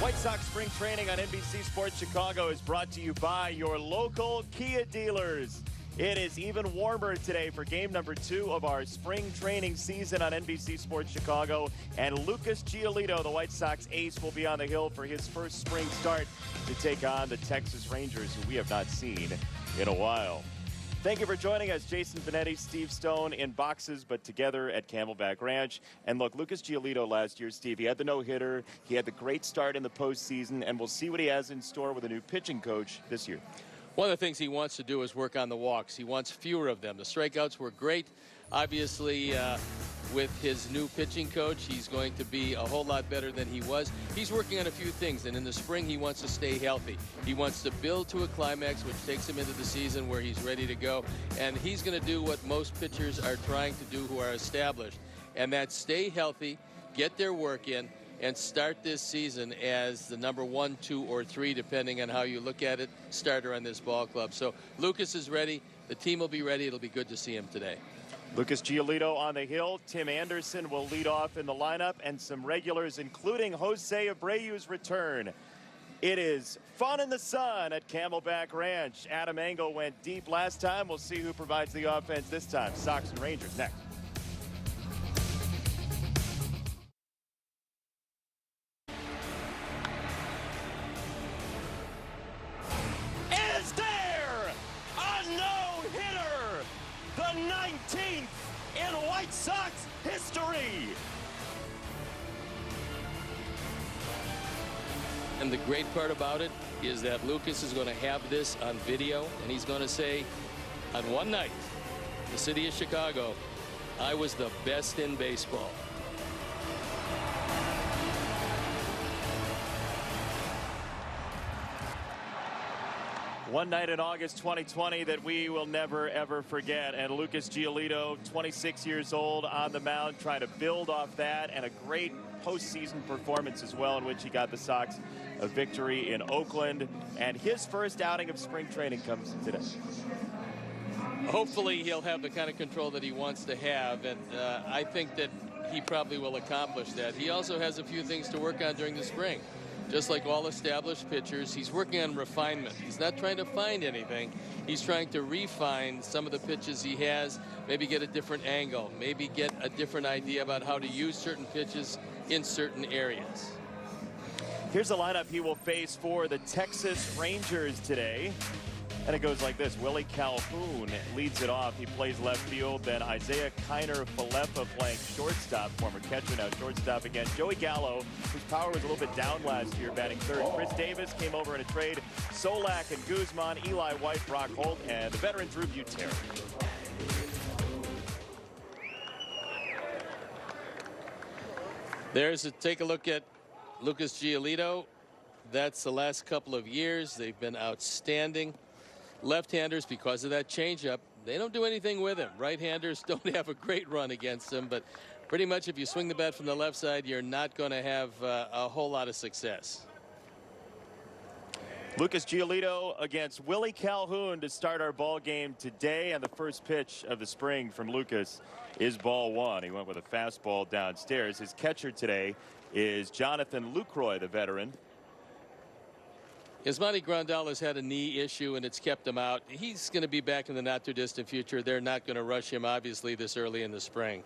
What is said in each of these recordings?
White Sox spring training on NBC Sports Chicago is brought to you by your local Kia dealers. It is even warmer today for game number 2 of our spring training season on NBC Sports Chicago. And Lucas Giolito, the White Sox ace, will be on the hill for his first spring start to take on the Texas Rangers, who we have not seen in a while. Thank you for joining us. Jason Benetti, Steve Stone in boxes, but together at Camelback Ranch. And look, Lucas Giolito last year, Steve, he had the no-hitter. He had the great start in the postseason, and we'll see what he has in store with a new pitching coach this year. One of the things he wants to do is work on the walks. He wants fewer of them. The strikeouts were great. Obviously, with his new pitching coach, he's going to be a whole lot better than he was. He's working on a few things, and in the spring, he wants to stay healthy. He wants to build to a climax, which takes him into the season where he's ready to go. And he's going to do what most pitchers are trying to do who are established, and that's stay healthy, get their work in, and start this season as the number 1, 2, or 3, depending on how you look at it, starter on this ball club. So Lucas is ready. The team will be ready. It'll be good to see him today. Lucas Giolito on the hill. Tim Anderson will lead off in the lineup, and some regulars, including Jose Abreu's return. It is fun in the sun at Camelback Ranch. Adam Engel went deep last time. We'll see who provides the offense this time. Sox and Rangers next. Is there a no-hitter? The 19th in White Sox history. And the great part about it is that Lucas is going to have this on video, and he's going to say, on one night, the city of Chicago, I was the best in baseball. One night in August 2020 that we will never, ever forget. And Lucas Giolito, 26 years old, on the mound, trying to build off that, and a great postseason performance as well, in which he got the Sox a victory in Oakland. And his first outing of spring training comes today. Hopefully he'll have the kind of control that he wants to have, and I think that he probably will accomplish that. He also has a few things to work on during the spring. Just like all established pitchers, he's working on refinement. He's not trying to find anything. He's trying to refine some of the pitches he has, maybe get a different angle, maybe get a different idea about how to use certain pitches in certain areas. Here's the lineup he will face for the Texas Rangers today. And it goes like this. Willie Calhoun leads it off. He plays left field. Then Isaiah Kiner-Falefa playing shortstop. Former catcher, now shortstop again. Joey Gallo, whose power was a little bit down last year, batting third. Chris Davis came over in a trade. Solak and Guzman, Eli White, Brock Holt, and the veteran Drew Butera. Take a look at Lucas Giolito. That's the last couple of years. They've been outstanding. Left-handers, because of that changeup, they don't do anything with him. Right-handers don't have a great run against him, but pretty much if you swing the bat from the left side, you're not going to have a whole lot of success. Lucas Giolito against Willie Calhoun to start our ball game today, and the first pitch of the spring from Lucas is ball 1. He went with a fastball downstairs. His catcher today is Jonathan Lucroy, the veteran. Yasmani Grandal has had a knee issue, and it's kept him out. He's going to be back in the not-too-distant future. They're not going to rush him, obviously, this early in the spring.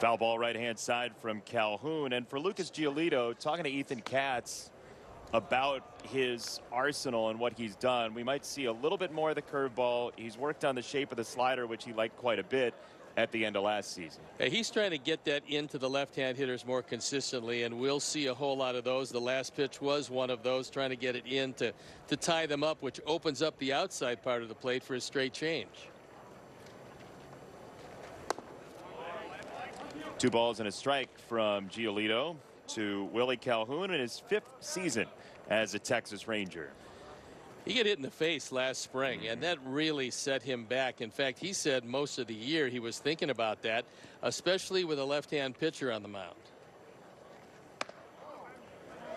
Foul ball right-hand side from Calhoun. And for Lucas Giolito, talking to Ethan Katz about his arsenal and what he's done, we might see a little bit more of the curveball. He's worked on the shape of the slider, which he liked quite a bit at the end of last season. He's trying to get that into the left-hand hitters more consistently, and we'll see a whole lot of those. The last pitch was one of those, trying to get it in to tie them up, which opens up the outside part of the plate for a straight change. 2 balls and a strike from Giolito to Willie Calhoun in his 5th season as a Texas Ranger. He got hit in the face last spring, and that really set him back. In fact, he said most of the year he was thinking about that, especially with a left-hand pitcher on the mound.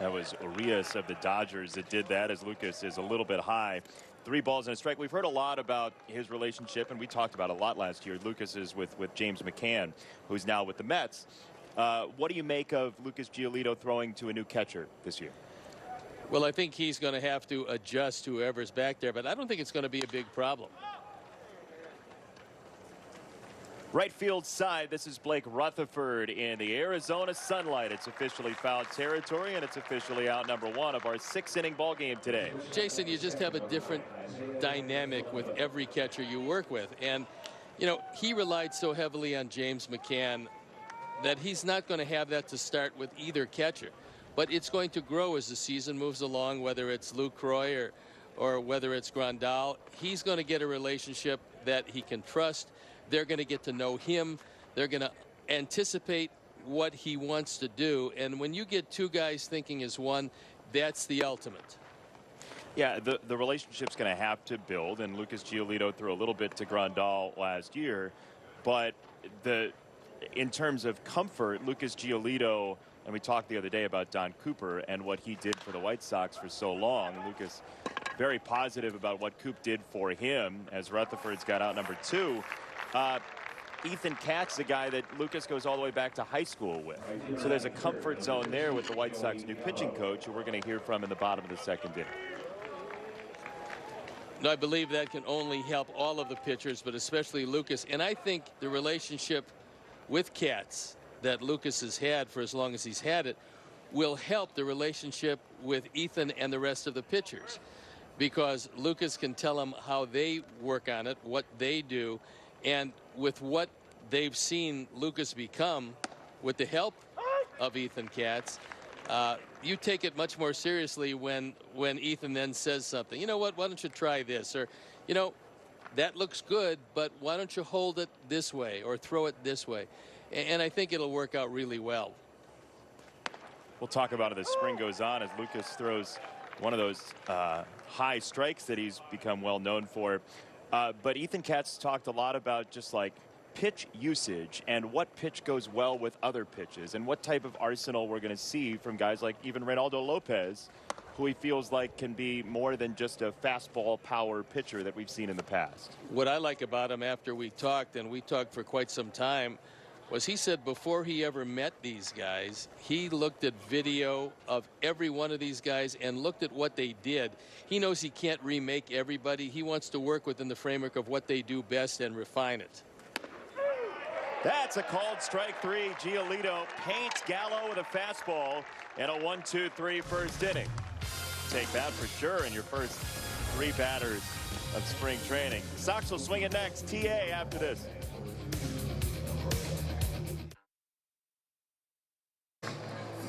That was Urias of the Dodgers that did that, as Lucas is a little bit high. 3 balls and a strike. We've heard a lot about his relationship, and we talked about a lot last year. Lucas is with James McCann, who's now with the Mets. What do you make of Lucas Giolito throwing to a new catcher this year? Well, I think he's going to have to adjust to whoever's back there, but I don't think it's going to be a big problem. Right field side, this is Blake Rutherford in the Arizona sunlight. It's officially foul territory, and it's officially out number 1 of our 6-inning ball game today. Jason, you just have a different dynamic with every catcher you work with. And, you know, he relied so heavily on James McCann that he's not going to have that to start with either catcher. But it's going to grow as the season moves along, whether it's Lucroy or whether it's Grandal. He's going to get a relationship that he can trust. They're going to get to know him. They're going to anticipate what he wants to do. And when you get 2 guys thinking as one, that's the ultimate. Yeah, the relationship's going to have to build, and Lucas Giolito threw a little bit to Grandal last year. But in terms of comfort, Lucas Giolito, and we talked the other day about Don Cooper and what he did for the White Sox for so long. Lucas very positive about what Coop did for him as Rutherford's got out number 2. Ethan Katz, the guy that Lucas goes all the way back to high school with. So there's a comfort zone there with the White Sox new pitching coach, who we're going to hear from in the bottom of the 2nd inning. No, I believe that can only help all of the pitchers, but especially Lucas. And I think the relationship with Katz that Lucas has had for as long as he's had it will help the relationship with Ethan and the rest of the pitchers, because Lucas can tell them how they work on it, what they do. And with what they've seen Lucas become with the help of Ethan Katz, you take it much more seriously when Ethan then says something. You know what, why don't you try this? Or, you know, that looks good, but why don't you hold it this way or throw it this way? And I think it'll work out really well. We'll talk about it as spring goes on, as Lucas throws one of those high strikes that he's become well known for. But Ethan Katz talked a lot about just like pitch usage and what pitch goes well with other pitches and what type of arsenal we're going to see from guys like even Reynaldo Lopez, who he feels like can be more than just a fastball power pitcher that we've seen in the past. What I like about him after we talked, and we talked for quite some time, was he said before he ever met these guys, he looked at video of every one of these guys and looked at what they did. He knows he can't remake everybody. He wants to work within the framework of what they do best and refine it. That's a called strike 3. Giolito paints Gallo with a fastball and a 1-2-3 first inning. Take that for sure in your first 3 batters of spring training. The Sox will swing it next. TA after this.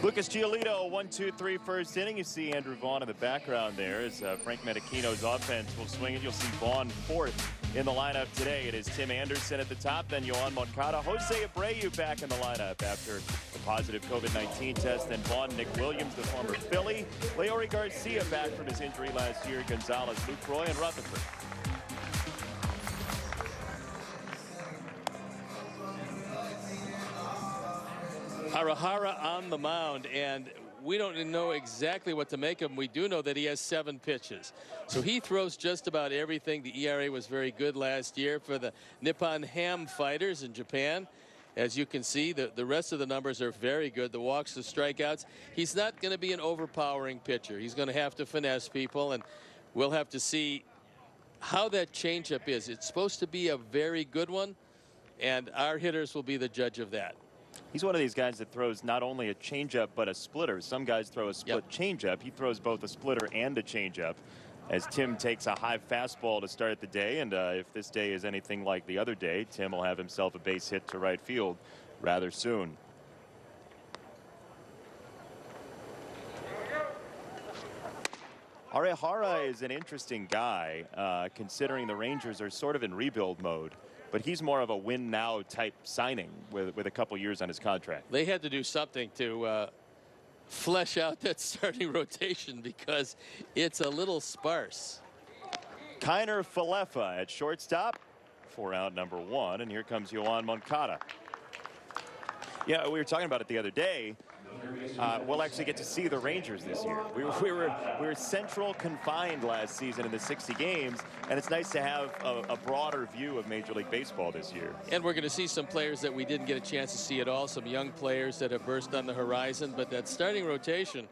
Lucas Giolito, 1-2-3 first inning. You see Andrew Vaughn in the background there as Frank Medicino's offense will swing it. You'll see Vaughn 4th in the lineup today. It is Tim Anderson at the top, then Yoan Moncada. Jose Abreu back in the lineup after a positive COVID-19 test. Then Vaughn, Nick Williams, the former Philly. Leori Garcia back from his injury last year. Gonzalez, Lucroy, and Rutherford. Harahara on the mound, and we don't know exactly what to make of him. We do know that he has 7 pitches. So he throws just about everything. The ERA was very good last year for the Nippon Ham Fighters in Japan. As you can see, the rest of the numbers are very good. The walks, the strikeouts. He's not going to be an overpowering pitcher. He's going to have to finesse people, and we'll have to see how that changeup is. It's supposed to be a very good one, and our hitters will be the judge of that. He's one of these guys that throws not only a changeup but a splitter. Some guys throw a split changeup. He throws both a splitter and a changeup, as Tim takes a high fastball to start the day. And if this day is anything like the other day, Tim will have himself a base hit to right field rather soon. Harahara is an interesting guy, considering the Rangers are sort of in rebuild mode. But he's more of a win now type signing with a couple years on his contract. They had to do something to flesh out that starting rotation because it's a little sparse. Kiner Falefa at shortstop for out number 1. And here comes Yoan Moncada. Yeah, we were talking about it the other day. we'll actually get to see the Rangers this year. We were central confined last season in the 60 games, and it's nice to have a broader view of Major League Baseball this year. And we're going to see some players that we didn't get a chance to see at all, some young players that have burst on the horizon. But that starting rotation,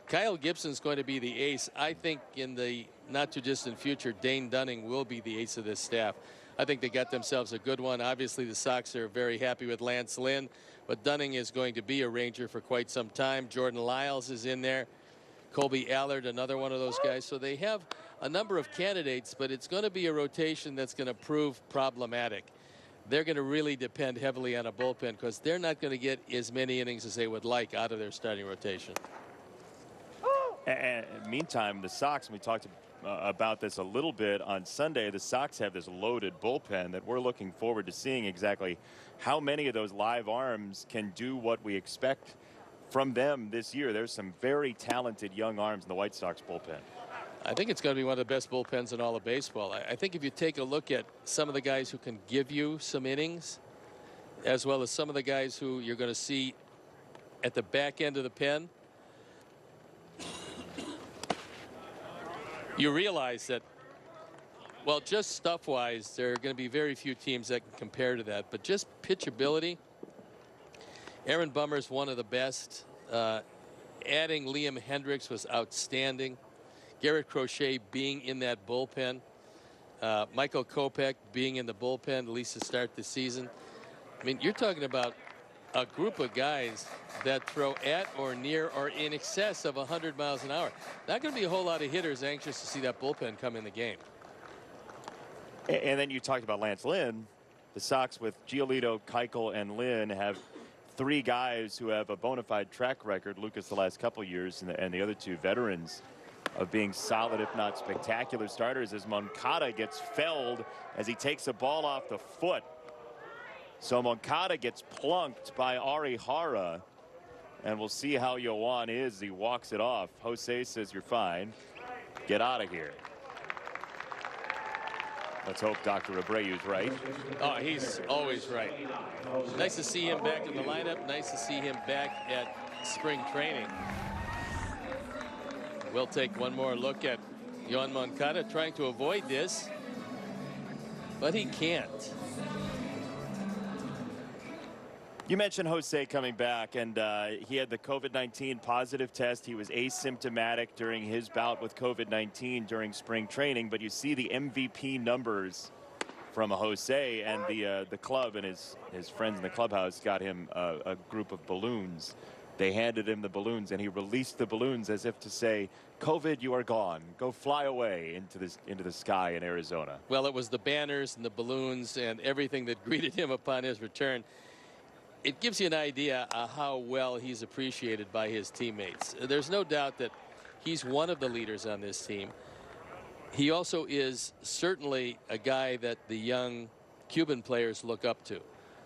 Kyle Gibson's going to be the ace. I think in the not too distant future, Dane Dunning will be the ace of this staff. I think they got themselves a good one. Obviously, the Sox are very happy with Lance Lynn, but Dunning is going to be a Ranger for quite some time. Jordan Lyles is in there. Colby Allard, another one of those guys. So they have a number of candidates, but it's going to be a rotation that's going to prove problematic. They're going to really depend heavily on a bullpen because they're not going to get as many innings as they would like out of their starting rotation. And meantime, the Sox, and we talked about this a little bit on Sunday, the Sox have this loaded bullpen that we're looking forward to seeing exactly how many of those live arms can do what we expect from them this year. There's some very talented young arms in the White Sox bullpen. I think it's going to be one of the best bullpens in all of baseball. I think if you take a look at some of the guys who can give you some innings, as well as some of the guys who you're going to see at the back end of the pen, you realize that, well, just stuff-wise, there are going to be very few teams that can compare to that. But just pitchability, Aaron Bummer's one of the best. Adding Liam Hendricks was outstanding. Garrett Crochet being in that bullpen. Michael Kopech being in the bullpen at least to start the season. I mean, you're talking about a group of guys that throw at or near or in excess of 100 miles an hour. Not going to be a whole lot of hitters anxious to see that bullpen come in the game. And then you talked about Lance Lynn. The Sox with Giolito, Keuchel, and Lynn have three guys who have a bona fide track record. Lucas the last couple of years, and the other two veterans of being solid, if not spectacular starters, as Moncada gets felled as he takes a ball off the foot. So Moncada gets plunked by Ari Hara, and we'll see how Yoan is. He walks it off. Jose says, "You're fine. Get out of here." Let's hope Dr. Abreu's right. Oh, he's always right. Nice to see him back in the lineup. Nice to see him back at spring training. We'll take one more look at Yoan Moncada trying to avoid this, but he can't. You mentioned Jose coming back, and he had the COVID-19 positive test. He was asymptomatic during his bout with COVID-19 during spring training, but you see the MVP numbers from Jose, and the club and his friends in the clubhouse got him a group of balloons. They handed him the balloons, and he released the balloons as if to say, "COVID, you are gone. Go fly away into the sky in Arizona." Well, it was the banners and the balloons and everything that greeted him upon his return. It gives you an idea of how well he's appreciated by his teammates. There's no doubt that he's one of the leaders on this team. He also is certainly a guy that the young Cuban players look up to.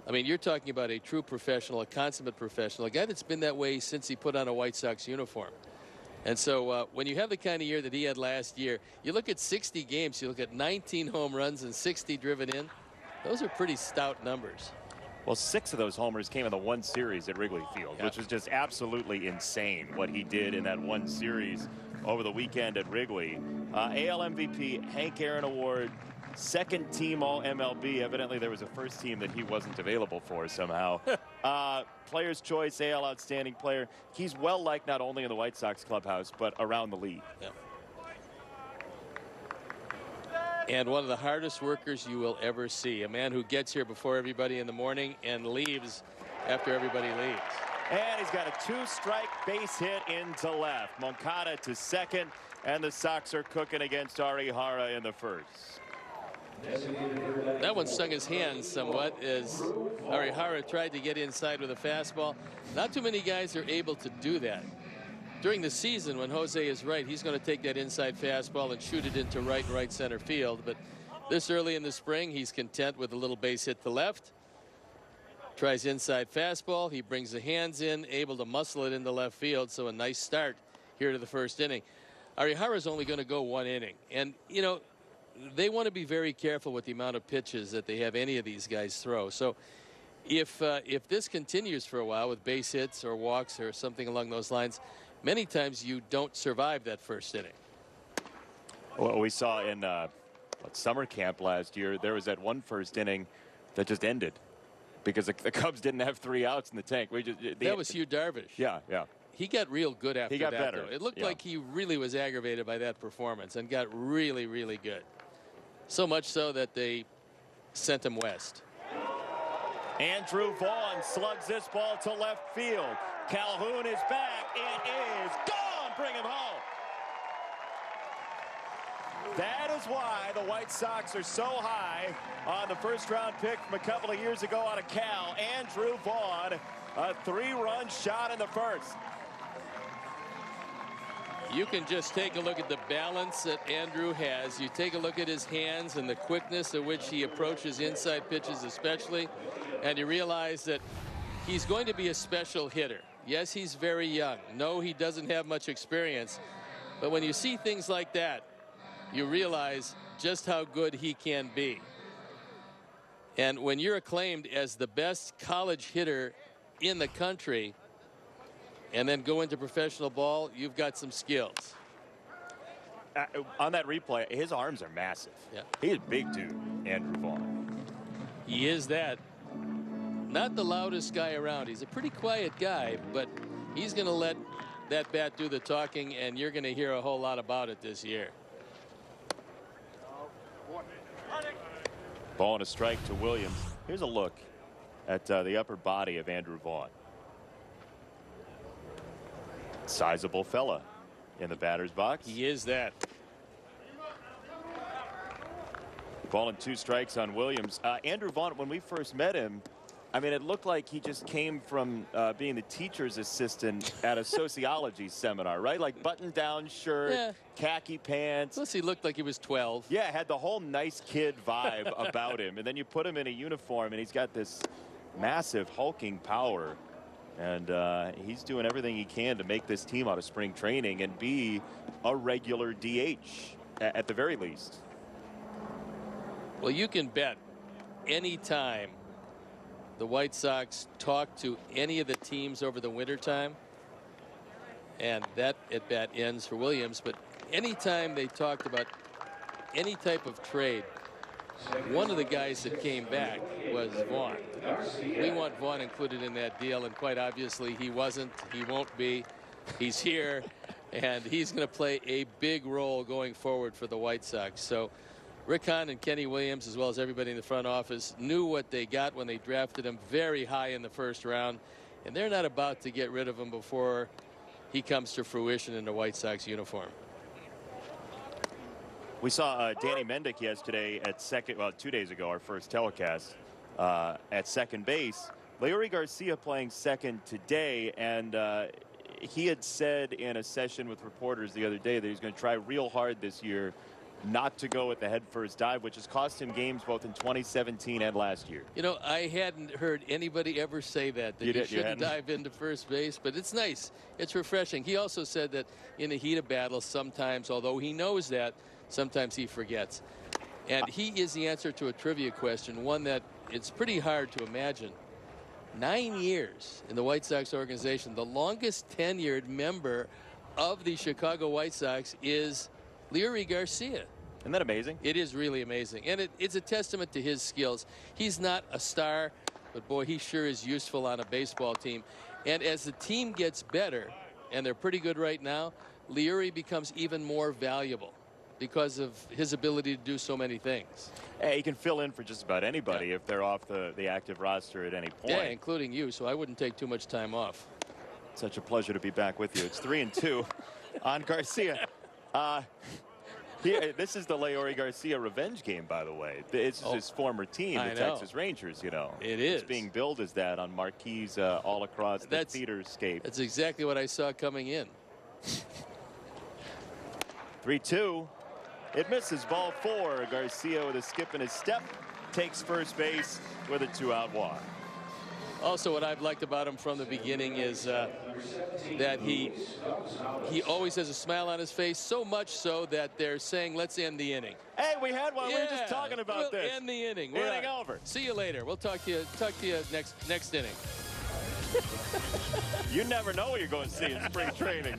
I mean, you're talking about a true professional, a consummate professional, a guy that's been that way since he put on a White Sox uniform. And so when you have the kind of year that he had last year, you look at 60 games, you look at 19 home runs and 60 driven in. Those are pretty stout numbers. Well, 6 of those homers came in the one series at Wrigley Field, which was just absolutely insane what he did in that one series over the weekend at Wrigley. AL MVP, Hank Aaron Award, second team all MLB. Evidently there was a first team that he wasn't available for somehow. Player's Choice, AL Outstanding Player. He's well liked not only in the White Sox clubhouse, but around the league. Yep. And one of the hardest workers you will ever see. A man who gets here before everybody in the morning and leaves after everybody leaves. And he's got a 2-strike base hit into left. Moncada to second, and the Sox are cooking against Ari Hara in the first. That one stung his hands somewhat as Ari Hara tried to get inside with a fastball. Not too many guys are able to do that. During the season, when Jose is right, he's going to take that inside fastball and shoot it into right center field. But this early in the spring, he's content with a little base hit to left. Tries inside fastball. He brings the hands in, able to muscle it into left field. So a nice start here to the first inning. Ari Hara is only going to go 1 inning. And, you know, they want to be very careful with the amount of pitches that they have any of these guys throw. So If this continues for a while with base hits or walks or something along those lines, many times you don't survive that first inning. Well, we saw in summer camp last year, there was that one first inning that just ended because the Cubs didn't have 3 outs in the tank. That was Hugh Darvish. Yeah. He got real good after that. He got better. Though. It looked like he really was aggravated by that performance and got really, really good. So much so that they sent him west. Andrew Vaughn slugs this ball to left field. Calhoun is back. It is gone. Bring him home. That is why the White Sox are so high on the first-round pick from a couple of years ago out of Cal. Andrew Vaughn, a 3-run shot in the first. You can just take a look at the balance that Andrew has. You take a look at his hands and the quickness at which he approaches inside pitches especially, and you realize that he's going to be a special hitter. Yes, he's very young. No, he doesn't have much experience. But when you see things like that, you realize just how good he can be. And when you're acclaimed as the best college hitter in the country and then go into professional ball, you've got some skills. On that replay, his arms are massive. Yeah. He is big, dude, Andrew Vaughn. He is that. Not the loudest guy around. He's a pretty quiet guy, but he's going to let that bat do the talking, and you're going to hear a whole lot about it this year. Ball and a strike to Williams. Here's a look at the upper body of Andrew Vaughn. Sizable fella in the batter's box. He is that. Ball and 2 strikes on Williams. Andrew Vaughn, when we first met him, I mean, it looked like he just came from being the teacher's assistant at a sociology seminar, right? Like button-down shirt, khaki pants. Plus, he looked like he was 12. Yeah, had the whole nice kid vibe about him. And then you put him in a uniform, and he's got this massive hulking power. And he's doing everything he can to make this team out of spring training and be a regular DH at the very least. Well, you can bet any time the White Sox talk to any of the teams over the wintertime, and that at bat ends for Williams, but anytime they talked about any type of trade, one of the guys that came back was Vaughn. We want Vaughn included in that deal, and quite obviously he wasn't. He won't be. He's here, and he's going to play a big role going forward for the White Sox. So Rick Hahn and Kenny Williams, as well as everybody in the front office, knew what they got when they drafted him very high in the first round, and they're not about to get rid of him before he comes to fruition in the White Sox uniform. We saw Danny Mendick yesterday at second, well, 2 days ago, our first telecast, at second base. Leury Garcia playing second today, and he had said in a session with reporters the other day that he's going to try real hard this year not to go with the head-first dive, which has cost him games both in 2017 and last year. You know, I hadn't heard anybody ever say that you shouldn't dive into first base, but it's nice. It's refreshing. He also said that in the heat of battle sometimes, although he knows that, sometimes he forgets. And he is the answer to a trivia question, one that it's pretty hard to imagine. 9 years in the White Sox organization. The longest tenured member of the Chicago White Sox is Leury Garcia. Isn't that amazing? It is really amazing, and it's a testament to his skills. He's not a star, but boy, he sure is useful on a baseball team. And as the team gets better, and they're pretty good right now, Leury becomes even more valuable because of his ability to do so many things. Hey, he can fill in for just about anybody if they're off the active roster at any point. Yeah, including you, so I wouldn't take too much time off. Such a pleasure to be back with you. It's 3-2 on Garcia. This is the Leury Garcia revenge game, by the way. It's his former team, the Texas Rangers, you know. It is. It's being billed as that on marquees all across the theaterscape. That's exactly what I saw coming in. 3-2. It misses, ball 4. Garcia with a skip and a step takes first base with a 2-out walk. Also, what I've liked about him from the beginning is that he always has a smile on his face, so much so that they're saying, let's end the inning. Hey, we had one. We were just talking about this. End the inning. Inning over. See you later. We'll talk to you next inning. You never know what you're going to see in spring training.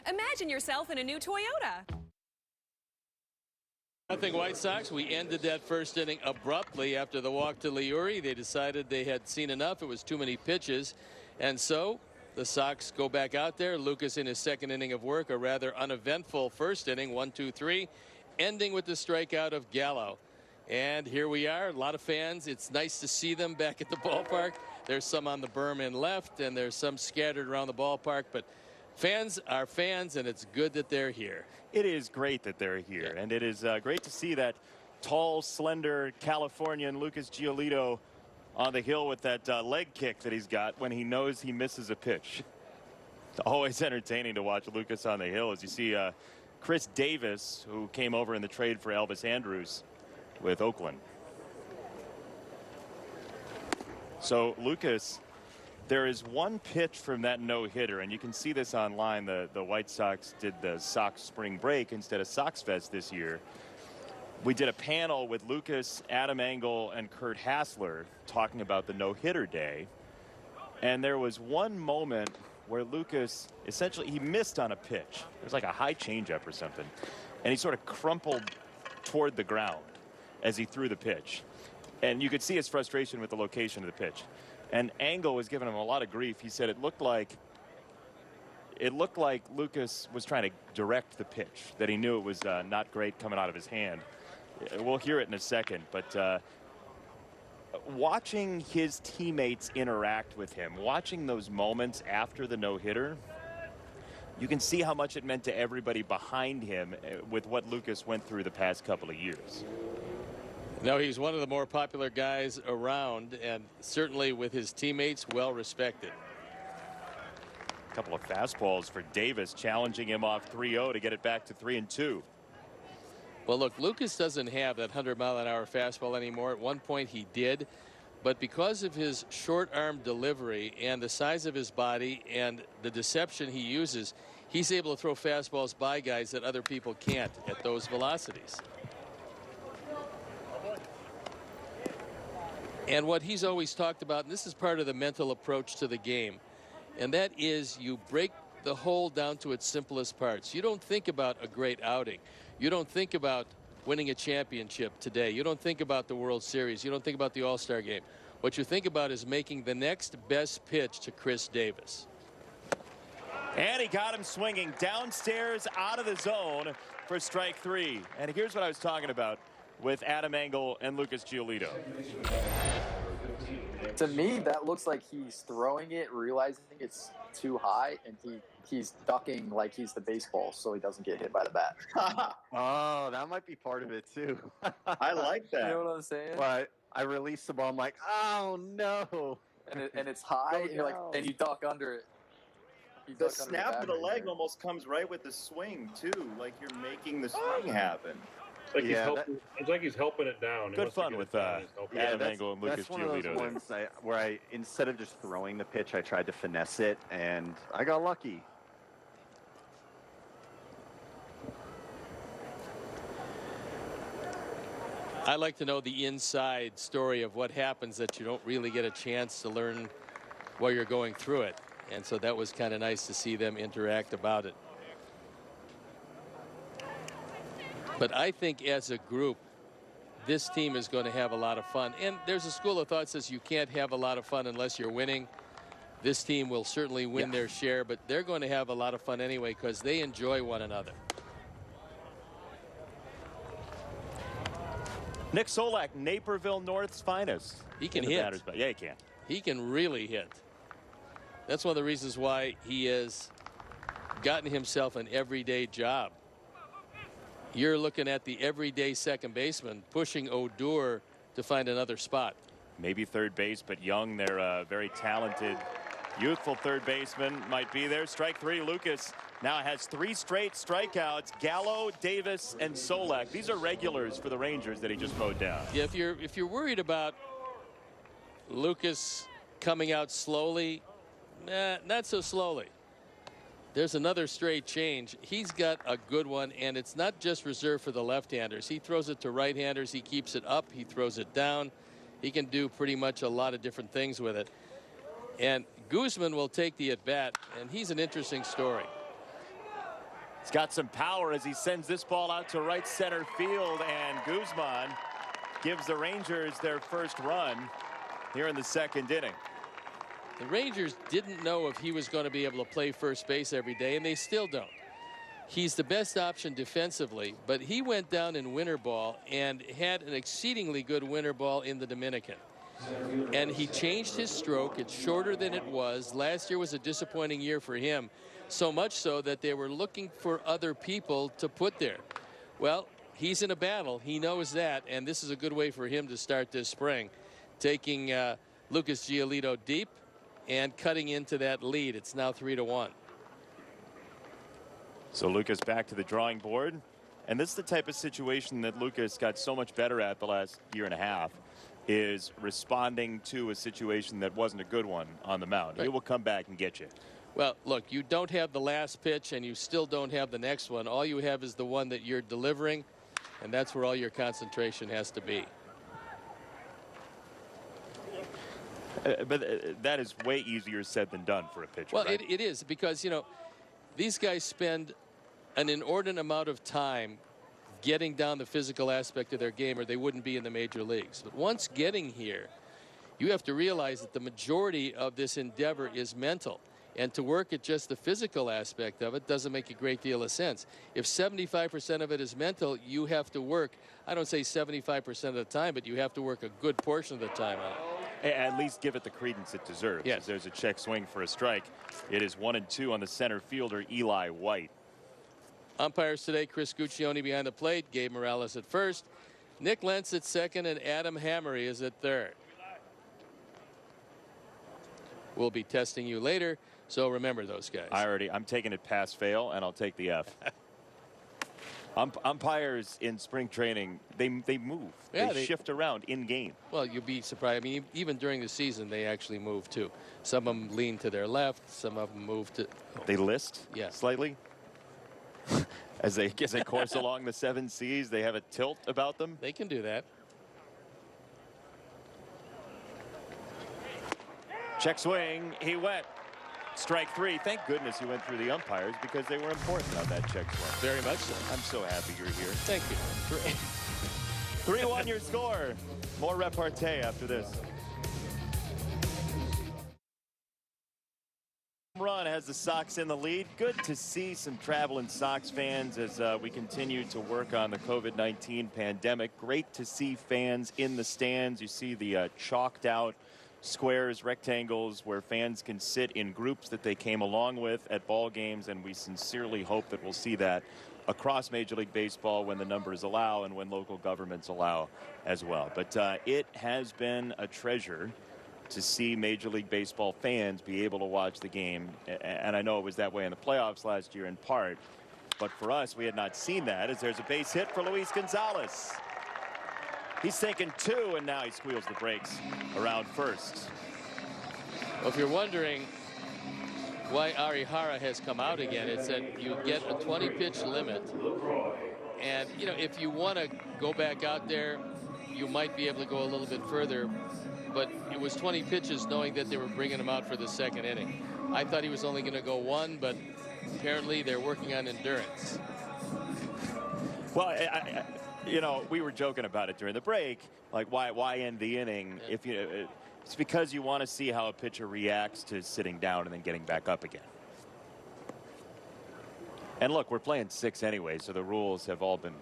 Imagine yourself in a new Toyota. Nothing White Sox. We ended that first inning abruptly after the walk to Leury. They decided they had seen enough. It was too many pitches. And so the Sox go back out there. Lucas in his second inning of work, a rather uneventful first inning, 1-2-3, ending with the strikeout of Gallo. And here we are, a lot of fans. It's nice to see them back at the ballpark. There's some on the berm and left, and there's some scattered around the ballpark. But fans are fans, and it's good that they're here. It is great that they're here, and it is great to see that tall, slender Californian Lucas Giolito on the hill with that leg kick that he's got when he knows he misses a pitch. It's always entertaining to watch Lucas on the hill as you see Chris Davis, who came over in the trade for Elvis Andrus with Oakland. So Lucas, there is one pitch from that no-hitter, and you can see this online. The White Sox did the Sox Spring Break instead of Sox Fest this year. We did a panel with Lucas, Adam Engel, and Kurt Hassler talking about the no-hitter day. And there was one moment where Lucas, essentially, he missed on a pitch. It was like a high changeup or something. And he sort of crumpled toward the ground as he threw the pitch. And you could see his frustration with the location of the pitch. And Engel was giving him a lot of grief. He said it looked like Lucas was trying to direct the pitch, that he knew it was not great coming out of his hand. We'll hear it in a second, but watching his teammates interact with him, watching those moments after the no-hitter, you can see how much it meant to everybody behind him with what Lucas went through the past couple of years. No, he's one of the more popular guys around, and certainly with his teammates, well respected. A couple of fastballs for Davis, challenging him off 3-0 to get it back to 3-2. Well, look, Lucas doesn't have that 100-mile-an-hour fastball anymore. At one point he did, but because of his short arm delivery and the size of his body and the deception he uses, he's able to throw fastballs by guys that other people can't at those velocities. And what he's always talked about, and this is part of the mental approach to the game, and that is you break the whole down to its simplest parts. You don't think about a great outing. You don't think about winning a championship today. You don't think about the World Series. You don't think about the All-Star game. What you think about is making the next best pitch to Chris Davis. And he got him swinging downstairs out of the zone for strike 3. And here's what I was talking about with Adam Engel and Lucas Giolito. To me, that looks like he's throwing it, realizing it's too high, and he's ducking like he's the baseball so he doesn't get hit by the bat. Oh, that might be part of it too. I like that. You know what I'm saying? But I released the ball. I'm like, oh no. And it's high, and you're like, and you duck under it. You The duck under snap of the battery leg there. almost comes right with the swing too, like you're making the swing happen. Like Yeah, it's like he's helping it down. He Good wants to fun get with it down. He's helping it Adam down. Engel and Lucas That's one of those Giolito. ones where I, instead of just throwing the pitch, I tried to finesse it, and I got lucky. I like to know the inside story of what happens that you don't really get a chance to learn while you're going through it. And so that was kind of nice to see them interact about it. But I think as a group, this team is going to have a lot of fun. And there's a school of thought that says you can't have a lot of fun unless you're winning. This team will certainly win their share, but they're going to have a lot of fun anyway because they enjoy one another. Nick Solak, Naperville North's finest. He can in the hit. batter's box. Yeah, he can. He can really hit. That's one of the reasons why he has gotten himself an everyday job. You're looking at the everyday second baseman pushing Odor to find another spot. Maybe third base, but young. They're a very talented, youthful third baseman. Might be there. Strike 3. Lucas now has 3 straight strikeouts. Gallo, Davis, and Solak. These are regulars for the Rangers that he just mowed down. Yeah, if you're worried about Lucas coming out slowly? Not so slowly. There's another straight change. He's got a good one, and it's not just reserved for the left-handers. He throws it to right-handers. He keeps it up. He throws it down. He can do pretty much a lot of different things with it. And Guzman will take the at-bat, and he's an interesting story. He's got some power as he sends this ball out to right center field, and Guzman gives the Rangers their first run here in the second inning. The Rangers didn't know if he was going to be able to play first base every day, and they still don't. He's the best option defensively, but he went down in winter ball and had an exceedingly good winter ball in the Dominican. And he changed his stroke. It's shorter than it was. Last year was a disappointing year for him, so much so that they were looking for other people to put there. Well, he's in a battle. He knows that, and this is a good way for him to start this spring, taking Lucas Giolito deep and cutting into that lead. It's now 3-1. So Lucas back to the drawing board, and this is the type of situation that Lucas got so much better at the last year and a half, is responding to a situation that wasn't a good one on the mound. Right. He will come back and get you. Well, look, you don't have the last pitch, and you still don't have the next one. All you have is the one that you're delivering, and that's where all your concentration has to be. But that is way easier said than done for a pitcher. Well, right? it is, because, you know, these guys spend an inordinate amount of time getting down the physical aspect of their game, or they wouldn't be in the major leagues. But once getting here, you have to realize that the majority of this endeavor is mental. And to work at just the physical aspect of it doesn't make a great deal of sense. If 75% of it is mental, you have to work, I don't say 75% of the time, but you have to work a good portion of the time on it. At least give it the credence it deserves. Yes. There's a check swing for a strike. It is 1-2 on the center fielder, Eli White. Umpires today: Chris Guccione behind the plate, Gabe Morales at first, Nick Lentz at second, and Adam Hammery is at third. We'll be testing you later, so remember those guys. I'm taking it pass fail, and I'll take the F. Umpires in spring training, they move. Yeah, they shift around in game. Well, you'll be surprised. I mean, even during the season, they actually move too. Some of them lean to their left. Some of them move to. They list slightly. As they course along the 7 Cs, they have a tilt about them. They can do that. Check swing. He went. Strike 3. Thank goodness he went through the umpires, because they were important on that check swing. Very much so. I'm so happy you're here. Thank you. 3-1 your score. More repartee after this. Run has the Sox in the lead. Good to see some traveling Sox fans as we continue to work on the COVID-19 pandemic. Great to see fans in the stands. You see the chalked out squares, rectangles where fans can sit in groups that they came along with at ball games, and we sincerely hope that we'll see that across Major League Baseball when the numbers allow and when local governments allow as well. But it has been a treasure to see Major League Baseball fans be able to watch the game, and I know it was that way in the playoffs last year in part, but for us, we had not seen that, as there's a base hit for Luis Gonzalez. He's thinking 2, and now he squeals the brakes around first. Well, if you're wondering why Arihara has come out again, it's that you get a 20-pitch limit, and you know, if you want to go back out there, you might be able to go a little bit further, but it was 20 pitches knowing that they were bringing him out for the second inning. I thought he was only going to go 1, but apparently they're working on endurance. Well, you know, we were joking about it during the break, like why end the inning if you it's because you want to see how a pitcher reacts to sitting down and then getting back up again. And look, we're playing 6 anyway, so the rules have all been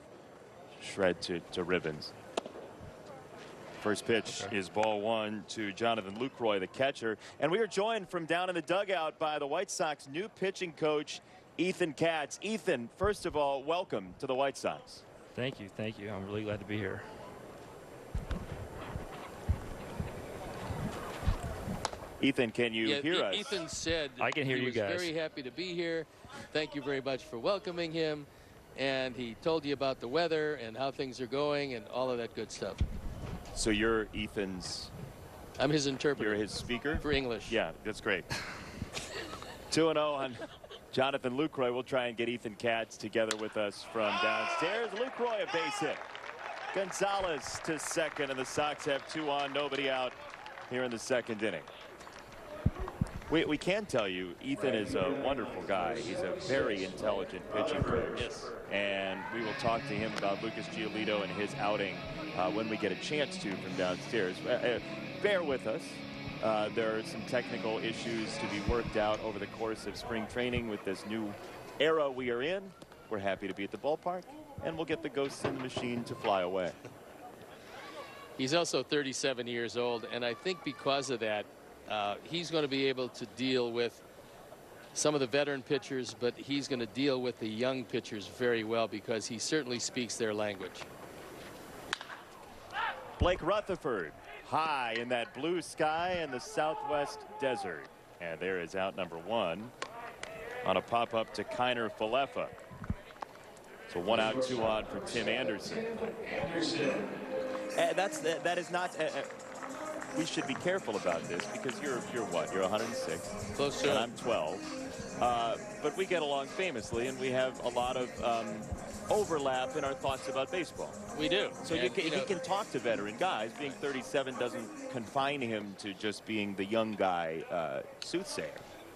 shred to ribbons. First pitch is ball 1 to Jonathan Lucroy, the catcher, and we are joined from down in the dugout by the White Sox new pitching coach, Ethan Katz. Ethan, first of all, welcome to the White Sox. Thank you. Thank you. I'm really glad to be here. Ethan, can you hear us? Ethan said I can hear you guys. He was very happy to be here. Thank you very much for welcoming him. And he told you about the weather and how things are going and all of that good stuff. So you're Ethan's I'm his interpreter. You're his speaker? For English. Yeah, that's great. 2-0 on Jonathan Lucroy. We'll try and get Ethan Katz together with us from downstairs. Lucroy, a base hit. Gonzalez to second, and the Sox have 2 on, nobody out here in the second inning. We can tell you, Ethan is a wonderful guy. He's a very intelligent pitching coach. Yes. And we will talk to him about Lucas Giolito and his outing when we get a chance to from downstairs. Bear with us. There are some technical issues to be worked out over the course of spring training with this new era we are in. We're happy to be at the ballpark, and we'll get the ghosts in the machine to fly away. He's also 37 years old, and I think because of that, he's going to be able to deal with some of the veteran pitchers, but he's going to deal with the young pitchers very well because he certainly speaks their language. Blake Rutherford high in that blue sky in the southwest desert. And there is out number 1 on a pop-up to Kiner Falefa. So 1 out, 2 on for Tim Anderson. That is not. We should be careful about this because you're what? You're 106. Close to and it. I'm 12. But we get along famously, and we have a lot of overlap in our thoughts about baseball. We do. So he can talk to veteran guys. Being 37 doesn't confine him to just being the young guy soothsayer.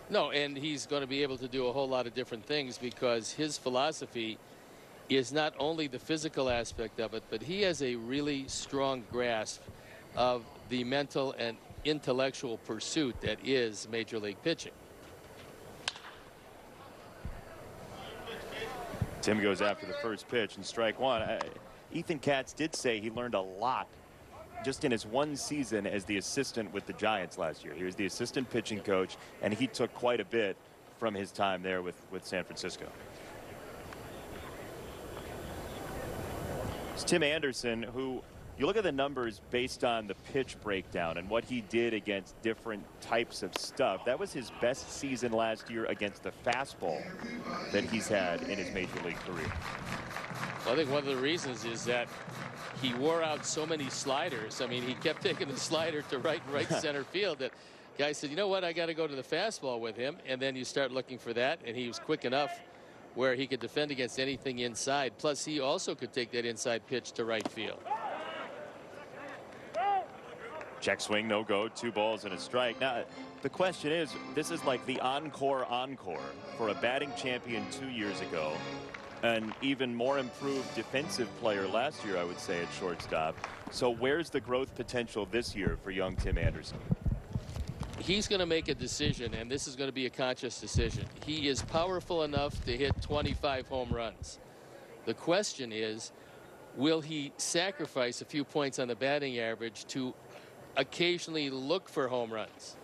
No, and he's going to be able to do a whole lot of different things because his philosophy is not only the physical aspect of it, but he has a really strong grasp of the mental and intellectual pursuit that is Major League pitching. Tim goes after the first pitch and strike 1. Ethan Katz did say he learned a lot just in his 1 season as the assistant with the Giants last year. He was the assistant pitching coach, and he took quite a bit from his time there with San Francisco. It's Tim Anderson, who you look at the numbers based on the pitch breakdown and what he did against different types of stuff. That was his best season last year against the fastball that he's had in his major league career. Well, I think one of the reasons is that he wore out so many sliders. I mean, he kept taking the slider to right center field that guy said, you know what, I got to go to the fastball with him. And then you start looking for that, and he was quick enough where he could defend against anything inside. Plus, he also could take that inside pitch to right field. Check swing, no go, 2 balls and a strike. Now, the question is, this is like the encore for a batting champion 2 years ago. An even more improved defensive player last year, I would say, at shortstop. So where's the growth potential this year for young Tim Anderson? He's going to make a decision, and this is going to be a conscious decision. He is powerful enough to hit 25 home runs. The question is, will he sacrifice a few points on the batting average to occasionally look for home runs?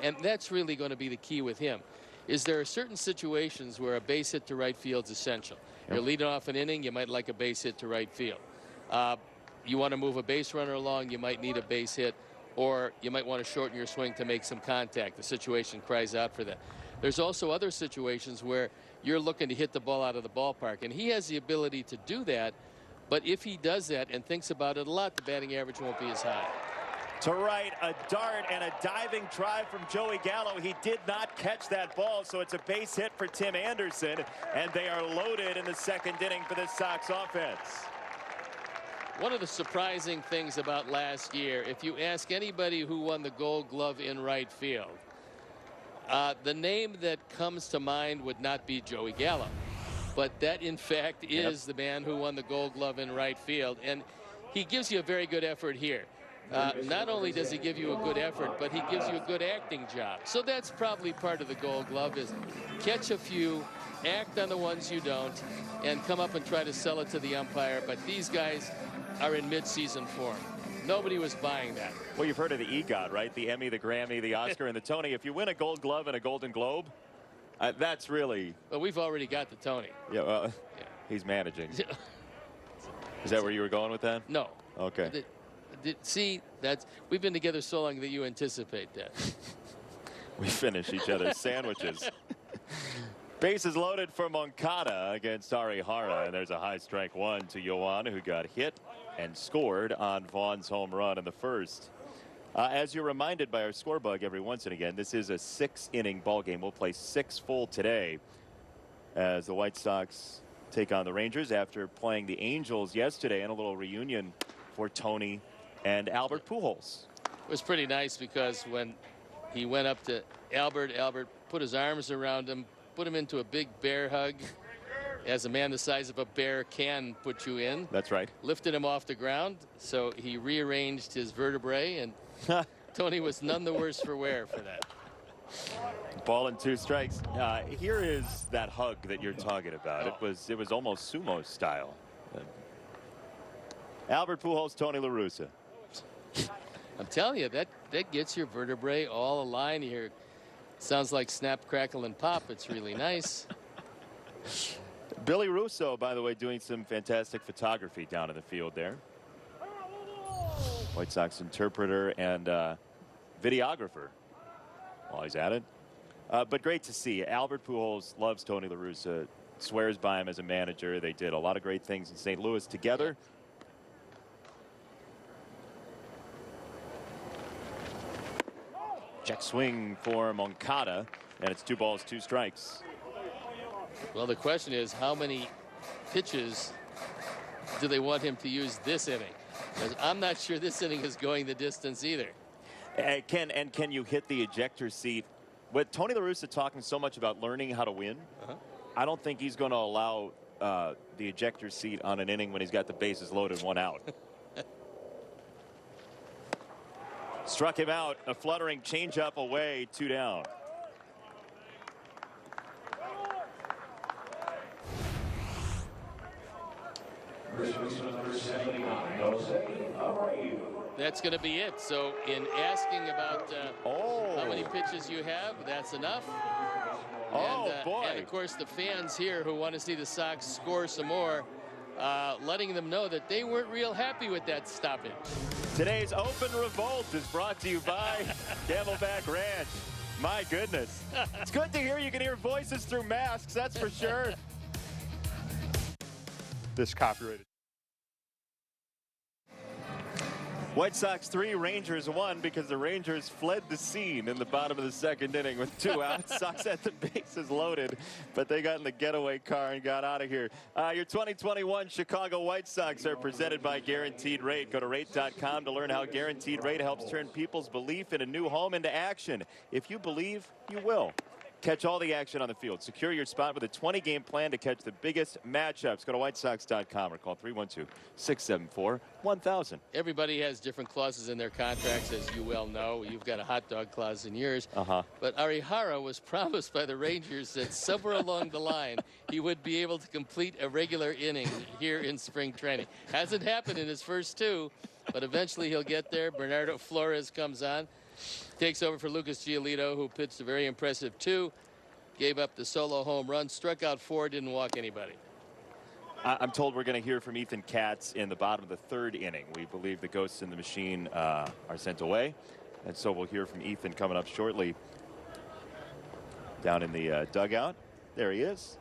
And that's really going to be the key with him. Is there are certain situations where a base hit to right field is essential. You're leading off an inning, you might like a base hit to right field. You want to move a base runner along, you might need a base hit, or you might want to shorten your swing to make some contact. The situation cries out for that. There's also other situations where you're looking to hit the ball out of the ballpark, and he has the ability to do that. But if he does that and thinks about it a lot, the batting average won't be as high. To right, a dart and a diving try from Joey Gallo. He did not catch that ball, so it's a base hit for Tim Anderson, and they are loaded in the second inning for the Sox offense. One of the surprising things about last year, if you ask anybody who won the Gold Glove in right field, the name that comes to mind would not be Joey Gallo. But that, in fact, is the man who won the Gold Glove in right field. And he gives you a very good effort here. Not only does he give you a good effort, but he gives you a good acting job. So that's probably part of the Gold Glove, is catch a few, act on the ones you don't, and come up and try to sell it to the umpire. But these guys are in mid-season form. Nobody was buying that. Well, you've heard of the EGOT, right? The Emmy, the Grammy, the Oscar, and the Tony. If you win a Gold Glove and a Golden Globe, that's really... Well, we've already got the Tony. Yeah, he's managing. Is that where you were going with that? No. Okay. See, we've been together so long that you anticipate that. We finish each other's sandwiches. Bases loaded for Moncada against Arihara, and there's a high strike one to Yoan, who got hit and scored on Vaughn's home run in the first. As you're reminded by our score bug every once and again, this is a 6-inning ball game. We'll play 6 full today as the White Sox take on the Rangers after playing the Angels yesterday in a little reunion for Tony and Albert Pujols. It was pretty nice because when he went up to Albert put his arms around him, put him into a big bear hug, as a man the size of a bear can put you in. That's right. Lifted him off the ground, so he rearranged his vertebrae, and Tony was none the worse for wear for that. Ball and 2 strikes. Here is that hug that you're talking about. It was almost sumo style. Albert Pujols, Tony La Russa. I'm telling you, that gets your vertebrae all aligned here. Sounds like snap, crackle, and pop. It's really nice. Billy Russo, by the way, doing some fantastic photography down in the field there. White Sox interpreter and videographer while he's at it. But great to see. Albert Pujols loves Tony La Russa, swears by him as a manager. They did a lot of great things in St. Louis together. Check swing for Moncada, and it's 2 balls, 2 strikes. Well, the question is, how many pitches do they want him to use this inning? Because I'm not sure this inning is going the distance either. Can you hit the ejector seat? With Tony La Russa talking so much about learning how to win, I don't think he's going to allow the ejector seat on an inning when he's got the bases loaded, 1 out. Struck him out. A fluttering changeup away, 2 down. That's going to be it. So in asking about how many pitches you have, that's enough. Boy. And of course the fans here who want to see the Sox score some more, letting them know that they weren't real happy with that stoppage. Today's Open Revolt is brought to you by Camelback Ranch. My goodness. It's good to hear you can hear voices through masks, that's for sure. This copyrighted. White Sox 3, Rangers 1, because the Rangers fled the scene in the bottom of the 2nd inning with 2 outs. Sox had the bases loaded, but they got in the getaway car and got out of here. Your 2021 Chicago White Sox are presented by Guaranteed Rate. Go to rate.com to learn how Guaranteed Rate helps turn people's belief in a new home into action. If you believe, you will. Catch all the action on the field. Secure your spot with a 20-game plan to catch the biggest matchups. Go to whitesox.com or call 312-674-1000. Everybody has different clauses in their contracts, as you well know. You've got a hot dog clause in yours. But Arihara was promised by the Rangers that somewhere along the line he would be able to complete a regular inning here in spring training. Hasn't happened in his first 2, but eventually he'll get there. Bernardo Flores comes on. Takes over for Lucas Giolito, who pitched a very impressive 2, gave up the solo home run, struck out 4, didn't walk anybody. I'm told we're going to hear from Ethan Katz in the bottom of the 3rd inning. We believe the ghosts in the machine are sent away, and so we'll hear from Ethan coming up shortly. Down in the dugout, there he is,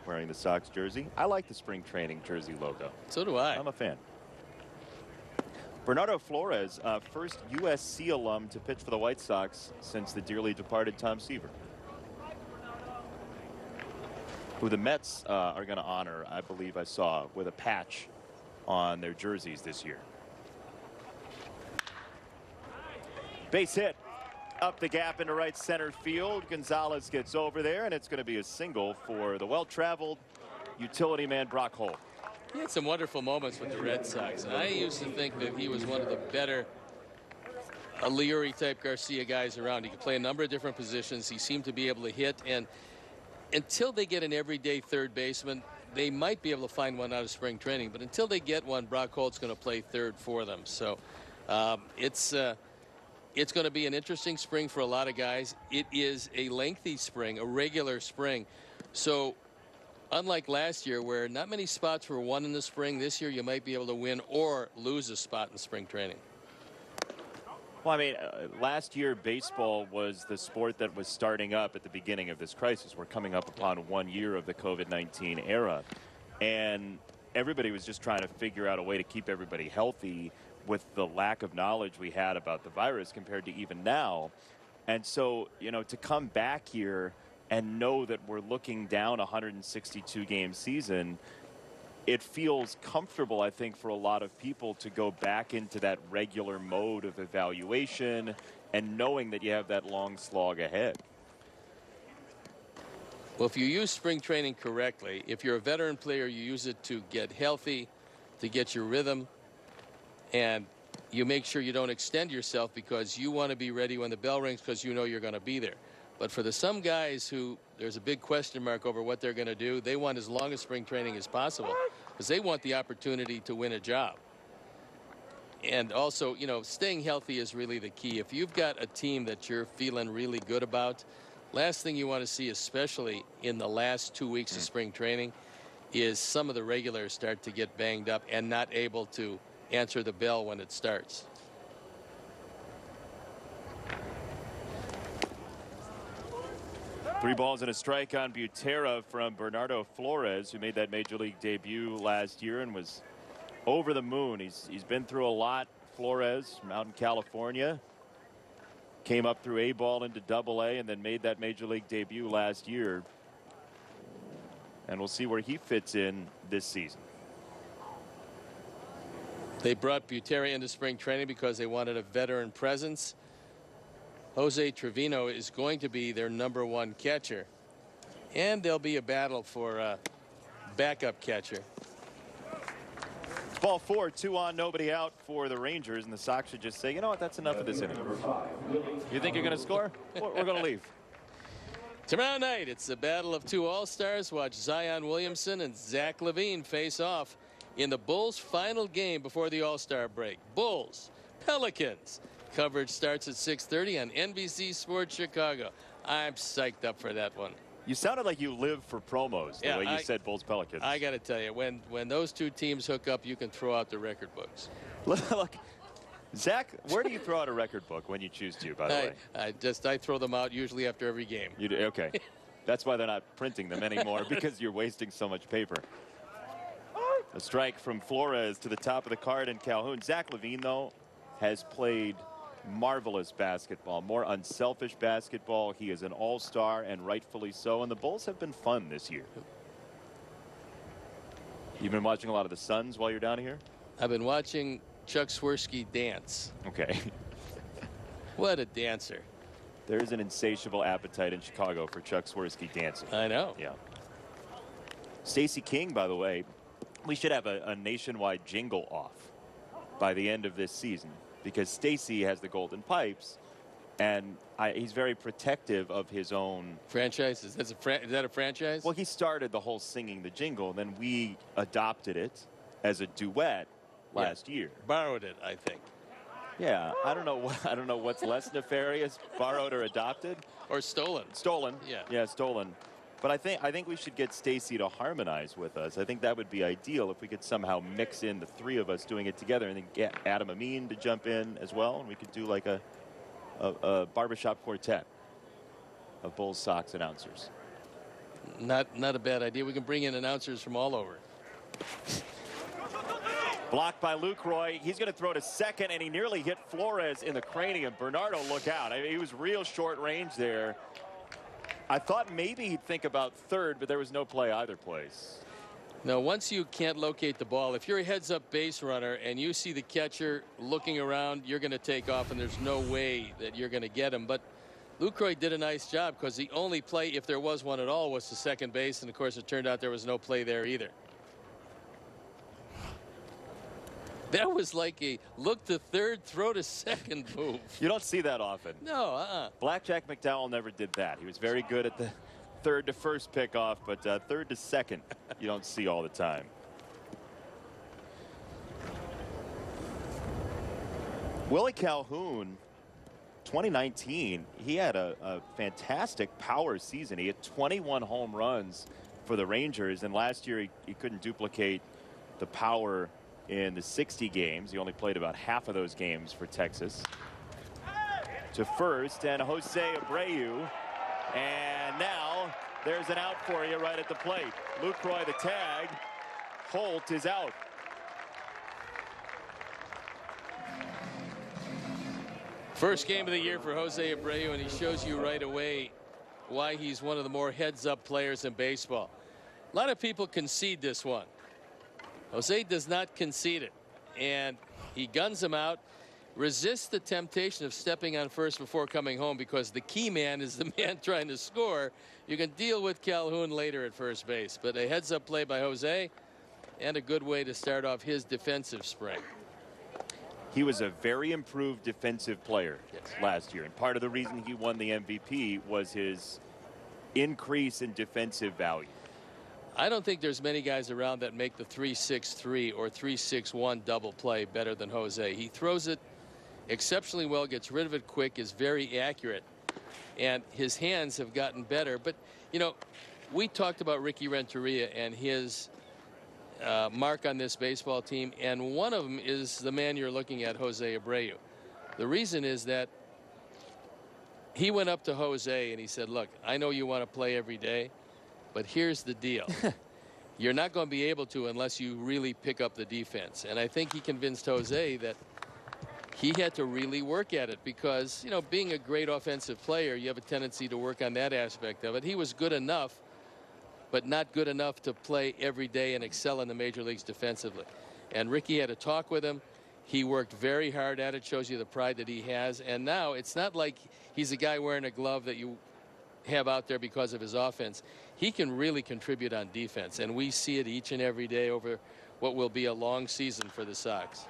wearing the Sox jersey. I like the spring training jersey logo. So do I. I'm a fan. Bernardo Flores, first USC alum to pitch for the White Sox since the dearly departed Tom Seaver, who the Mets are going to honor, I believe I saw, with a patch on their jerseys this year. Base hit up the gap into right center field. Gonzalez gets over there, and it's going to be a single for the well-traveled utility man Brock Holt. He had some wonderful moments with the Red Sox, and I used to think that he was one of the better Leary-type Garcia guys around. He could play a number of different positions. He seemed to be able to hit, and until they get an everyday third baseman, they might be able to find one out of spring training, but until they get one, Brock Holt's going to play third for them. So it's going to be an interesting spring for a lot of guys. It is a lengthy spring, a regular spring. So unlike last year, where not many spots were won in the spring, this year you might be able to win or lose a spot in spring training. Well, I mean, last year baseball was the sport that was starting up at the beginning of this crisis. We're coming up upon 1 year of the COVID-19 era, and everybody was just trying to figure out a way to keep everybody healthy with the lack of knowledge we had about the virus compared to even now. And so, you know, to come back here and know that we're looking down a 162 game season, it feels comfortable, I think, for a lot of people to go back into that regular mode of evaluation and knowing that you have that long slog ahead. Well, if you use spring training correctly, if you're a veteran player, you use it to get healthy, to get your rhythm, and you make sure you don't extend yourself because you want to be ready when the bell rings because you know you're going to be there. But for some guys who there's a big question mark over what they're going to do, they want as long as spring training as possible because they want the opportunity to win a job. And also, you know, staying healthy is really the key. If you've got a team that you're feeling really good about, last thing you want to see, especially in the last 2 weeks of spring training, is some of the regulars start to get banged up and not able to answer the bell when it starts. Three balls and a strike on Butera from Bernardo Flores, who made that major league debut last year and was over the moon. He's been through a lot. Flores from out in California came up through A ball into Double-A and then made that major league debut last year. And we'll see where he fits in this season. They brought Butera into spring training because they wanted a veteran presence. Jose Trevino is going to be their #1 catcher, and there'll be a battle for a backup catcher. It's ball 4, 2 on, nobody out for the Rangers, and the Sox should just say, you know what, that's enough of this inning. You think you're going to score? We're going to leave. Tomorrow night, it's the battle of two All-Stars. Watch Zion Williamson and Zach Levine face off in the Bulls' final game before the All-Star break. Bulls, Pelicans. Coverage starts at 6:30 on NBC Sports Chicago. I'm psyched up for that one. You sounded like you live for promos the way you said Bulls Pelicans. I got to tell you, when those two teams hook up, you can throw out the record books. Look, Zach, where do you throw out a record book when you choose to, by the way? I throw them out usually after every game. You do? Okay. That's why they're not printing them anymore, because you're wasting so much paper. A strike from Flores to the top of the card in Calhoun. Zach Levine, though, has played marvelous basketball, more unselfish basketball. He is an all-star, and rightfully so, and the Bulls have been fun this year. You've been watching a lot of the Suns while you're down here? I've been watching Chuck Swirsky dance. Okay. What a dancer. There's an insatiable appetite in Chicago for Chuck Swirsky dancing. I know. Yeah. Stacey King, by the way, we should have a nationwide jingle off by the end of this season, because Stacey has the golden pipes, and he's very protective of his own franchise. Is that a franchise? Well, he started the whole singing the jingle, and then we adopted it as a duet last year. Borrowed it, I think. Yeah, I don't know what's less nefarious, borrowed or adopted, or stolen. Stolen. Yeah, stolen. But I think we should get Stacey to harmonize with us. I think that would be ideal if we could somehow mix in the three of us doing it together, and then get Adam Amin to jump in as well, and we could do like a barbershop quartet of Bulls Sox announcers. Not a bad idea. We can bring in announcers from all over. Blocked by Lucroy. He's going to throw to second, and he nearly hit Flores in the cranium. Bernardo, look out. I mean, he was real short range there. I thought maybe he'd think about third, but there was no play either place. No, once you can't locate the ball, if you're a heads-up base runner and you see the catcher looking around, you're going to take off, and there's no way that you're going to get him. But Lucroy did a nice job, because the only play, if there was one at all, was to second base, and of course it turned out there was no play there either. That was like a look to third, throw to second move. You don't see that often. No, Blackjack McDowell never did that. He was very good at the third to first pickoff, but third to second you don't see all the time. Willie Calhoun, 2019, he had a fantastic power season. He had 21 home runs for the Rangers, and last year he couldn't duplicate the power in the 60 games. He only played about half of those games for Texas. to first, and Jose Abreu. And now there's an out for you right at the plate. Lucroy the tag. Holt is out. First game of the year for Jose Abreu, and he shows you right away why he's one of the more heads-up players in baseball. A lot of people concede this one. Jose does not concede it, and he guns him out, resists the temptation of stepping on first before coming home because the key man is the man trying to score. You can deal with Calhoun later at first base, but a heads-up play by Jose and a good way to start off his defensive spring. He was a very improved defensive player last year, and part of the reason he won the MVP was his increase in defensive value. I don't think there's many guys around that make the 3-6-3 or 3-6-1 double play better than Jose. He throws it exceptionally well, gets rid of it quick, is very accurate, and his hands have gotten better. But, you know, we talked about Ricky Renteria and his mark on this baseball team, and one of them is the man you're looking at, Jose Abreu. The reason is that he went up to Jose and he said, look, I know you want to play every day, but here's the deal. You're not going to be able to unless you really pick up the defense. And I think he convinced Jose that he had to really work at it because, you know, being a great offensive player, you have a tendency to work on that aspect of it. He was good enough, but not good enough to play every day and excel in the major leagues defensively. And Ricky had a talk with him. He worked very hard at it, shows you the pride that he has. And now it's not like he's a guy wearing a glove that you have out there because of his offense. He can really contribute on defense, and we see it each and every day over what will be a long season for the Sox.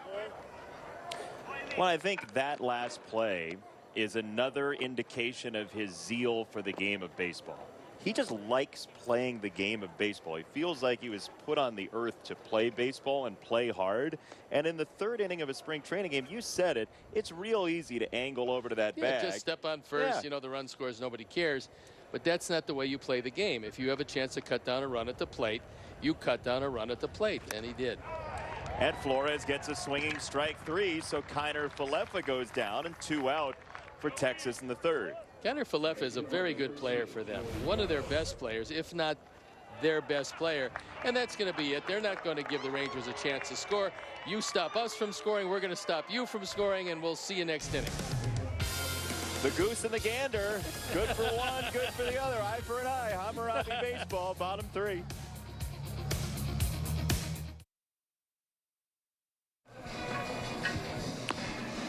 Well, I think that last play is another indication of his zeal for the game of baseball. He just likes playing the game of baseball. He feels like he was put on the earth to play baseball and play hard. And in the third inning of a spring training game, you said it, it's real easy to angle over to that bag. Just step on first. Yeah. You know, the run scores, nobody cares. But that's not the way you play the game. If you have a chance to cut down a run at the plate, you cut down a run at the plate, and he did. And Flores gets a swinging strike 3, so Kiner Falefa goes down, and 2 out for Texas in the third. Kiner Falefa is a very good player for them. One of their best players, if not their best player. And that's going to be it. They're not going to give the Rangers a chance to score. You stop us from scoring, we're going to stop you from scoring, and we'll see you next inning. The goose and the gander. Good for one, good for the other. Eye for an eye. Hammurabi baseball, bottom 3.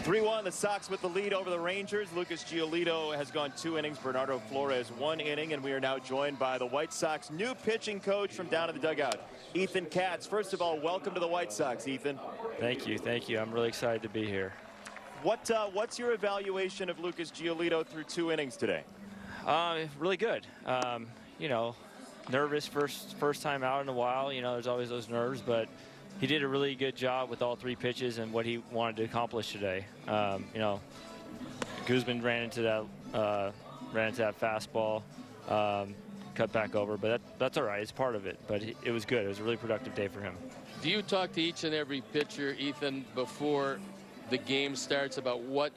(3-1) the Sox with the lead over the Rangers. Lucas Giolito has gone 2 innings. Bernardo Flores 1 inning, and we are now joined by the White Sox new pitching coach from down in the dugout, Ethan Katz. First of all, welcome to the White Sox, Ethan. Thank you. Thank you. I'm really excited to be here. What's your evaluation of Lucas Giolito through 2 innings today? Really good. You know, nervous first time out in a while. You know, there's always those nerves, but he did a really good job with all 3 pitches and what he wanted to accomplish today. You know, Guzman ran into that fastball, cut back over, but that's all right. It's part of it. But it was good. It was a really productive day for him. Do you talk to each and every pitcher, Ethan, before the game starts about what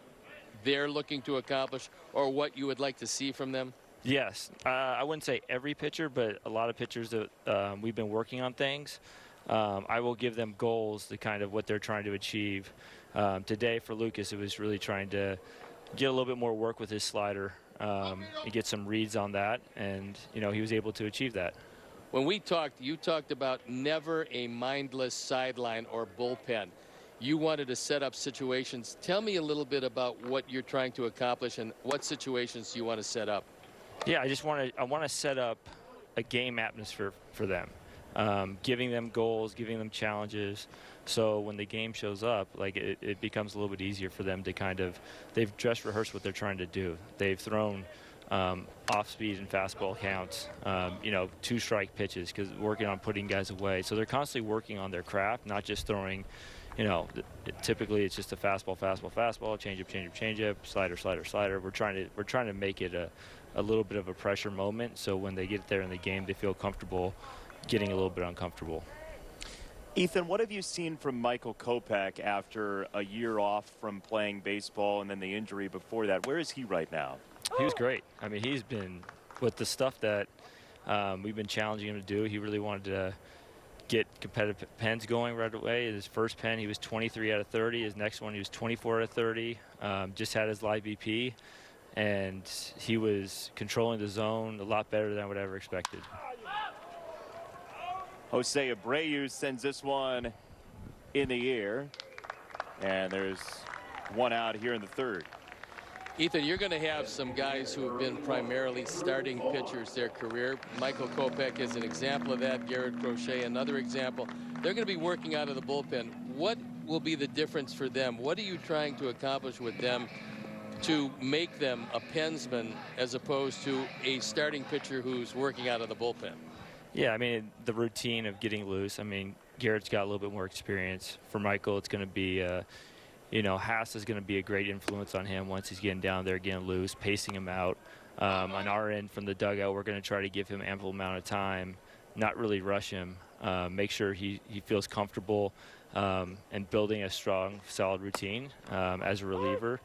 they're looking to accomplish or what you would like to see from them? Yes. I wouldn't say every pitcher, but a lot of pitchers that we've been working on things. I will give them goals to kind of what they're trying to achieve. Today for Lucas, it was really trying to get a little bit more work with his slider and get some reads on that, and you know, he was able to achieve that. When we talked, you talked about never a mindless sideline or bullpen. You wanted to set up situations. Tell me a little bit about what you're trying to accomplish and what situations do you want to set up? Yeah, I want to set up a game atmosphere for them, giving them goals, giving them challenges. So when the game shows up, like it becomes a little bit easier for them to kind of, they've dress rehearsed what they're trying to do. They've thrown off speed and fastball counts, you know, 2-strike pitches, because working on putting guys away. So they're constantly working on their craft, not just throwing, you know, typically it's just a fastball, changeup, slider. We're trying to make it a little bit of a pressure moment, so when they get there in the game, they feel comfortable getting a little bit uncomfortable. Ethan, what have you seen from Michael Kopech after a year off from playing baseball and then the injury before that? Where is he right now? He was great. I mean, he's been with the stuff that we've been challenging him to do. He really wanted to get competitive pens going right away. His first pen, he was 23 out of 30. His next one, he was 24 out of 30. Just had his live BP, and he was controlling the zone a lot better than I would ever expected. Jose Abreu sends this one in the air, and there's one out here in the third. Ethan, you're going to have some guys who have been primarily starting pitchers their career. Michael Kopech is an example of that. Garrett Crochet, another example. They're going to be working out of the bullpen. What will be the difference for them? What are you trying to accomplish with them to make them a pensman as opposed to a starting pitcher who's working out of the bullpen? Yeah, I mean, the routine of getting loose. I mean, Garrett's got a little bit more experience. For Michael, it's going to be you know, Haas is going to be a great influence on him once he's getting down there, getting loose, pacing him out. On our end from the dugout, we're going to try to give him ample amount of time, not really rush him, make sure he feels comfortable and building a strong, solid routine as a reliever,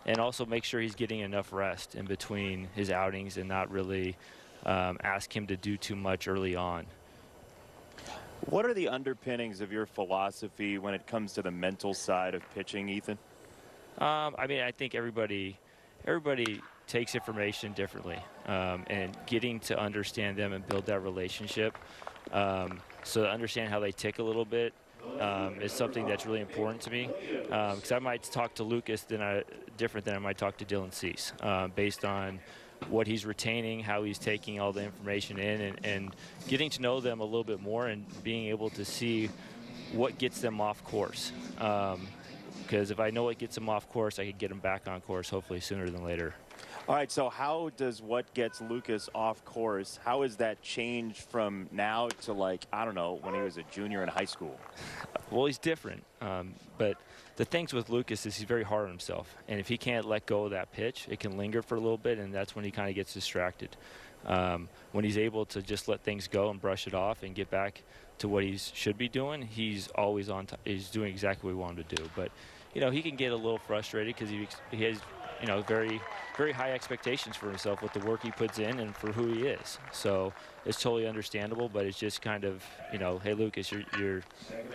and also make sure he's getting enough rest in between his outings and not really ask him to do too much early on. What are the underpinnings of your philosophy when it comes to the mental side of pitching, Ethan? I mean, I think everybody takes information differently, and getting to understand them and build that relationship. So to understand how they tick a little bit is something that's really important to me, because I might talk to Lucas different than I might talk to Dylan Cease, based on what he's retaining, how he's taking all the information in, and getting to know them a little bit more and being able to see what gets them off course. Because if I know what gets them off course, I can get them back on course hopefully sooner than later. All right, so how does what gets Lucas off course, how has that changed from now to, like, I don't know, when he was a junior in high school? Well, he's different, but the things with Lucas is he's very hard on himself, and if he can't let go of that pitch, it can linger for a little bit, and that's when he kind of gets distracted. When he's able to just let things go and brush it off and get back to what he should be doing, he's always on he's doing exactly what we want him to do. But you know, he can get a little frustrated because he has, you know, very high expectations for himself with the work he puts in and for who he is. So it's totally understandable, but it's just kind of, you know, hey Lucas, you're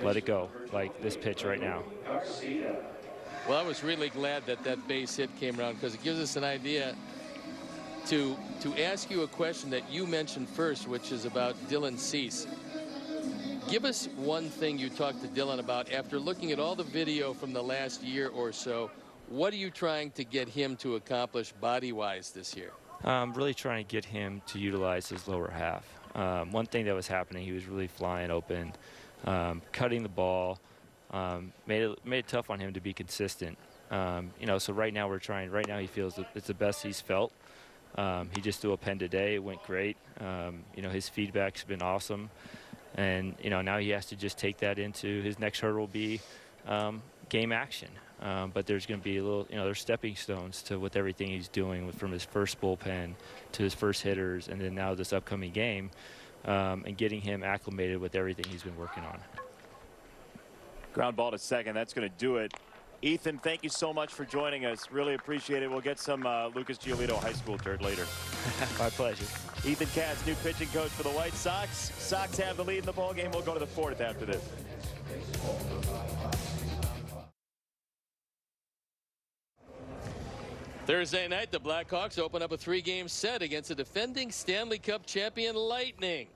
let it go, like this pitch right now. Well, I was really glad that that base hit came around, because it gives us an idea to ask you a question that you mentioned first, which is about Dylan Cease. Give us one thing you talked to Dylan about after looking at all the video from the last year or so. What are you trying to get him to accomplish body-wise this year? I'm really trying to get him to utilize his lower half. One thing that was happening, he was really flying open, cutting the ball, made it tough on him to be consistent. You know, so right now right now he feels that it's the best he's felt. He just threw a pen today. It went great. You know, his feedback's been awesome. And, you know, now he has to just take that into his next hurdle will be game action. But there's going to be a little, you know, there's stepping stones to with everything he's doing from his first bullpen to his first hitters and then now this upcoming game, and getting him acclimated with everything he's been working on. Ground ball to second. That's going to do it. Ethan, thank you so much for joining us. Really appreciate it. We'll get some Lucas Giolito high school dirt later. My pleasure. Ethan Katz, new pitching coach for the White Sox. Sox have the lead in the ball game. We'll go to the fourth after this. Thursday night, the Blackhawks open up a 3-game set against the defending Stanley Cup champion Lightning.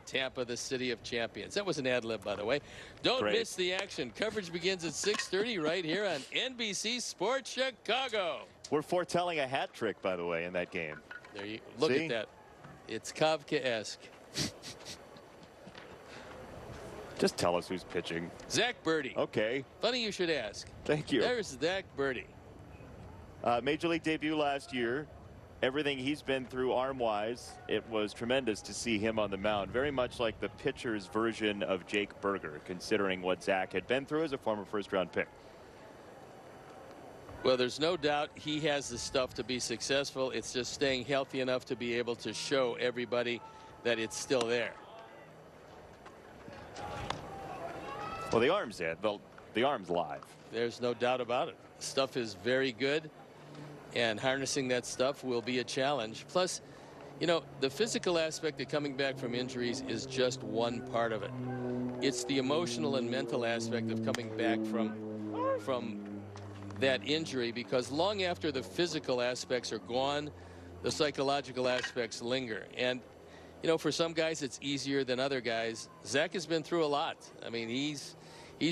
Tampa, the city of champions. That was an ad lib, by the way. Don't miss the action. Coverage begins at 6:30 right here on NBC Sports Chicago. We're foretelling a hat trick, by the way, in that game. There you look at that. It's Kafka-esque. Just tell us who's pitching. Zach Birdie. Okay. Funny you should ask. Thank you. There's Zach Birdie. Major League debut last year. Everything he's been through arm-wise, it was tremendous to see him on the mound. Very much like the pitcher's version of Jake Burger, considering what Zach had been through as a former first-round pick. Well, there's no doubt he has the stuff to be successful. It's just staying healthy enough to be able to show everybody that it's still there. Well, the arm's in. The arm's live. There's no doubt about it. Stuff is very good, and harnessing that stuff will be a challenge. Plus, you know, the physical aspect of coming back from injuries is just one part of it. It's the emotional and mental aspect of coming back from that injury, because long after the physical aspects are gone, the psychological aspects linger. And, you know, for some guys it's easier than other guys. Zach has been through a lot. I mean, he's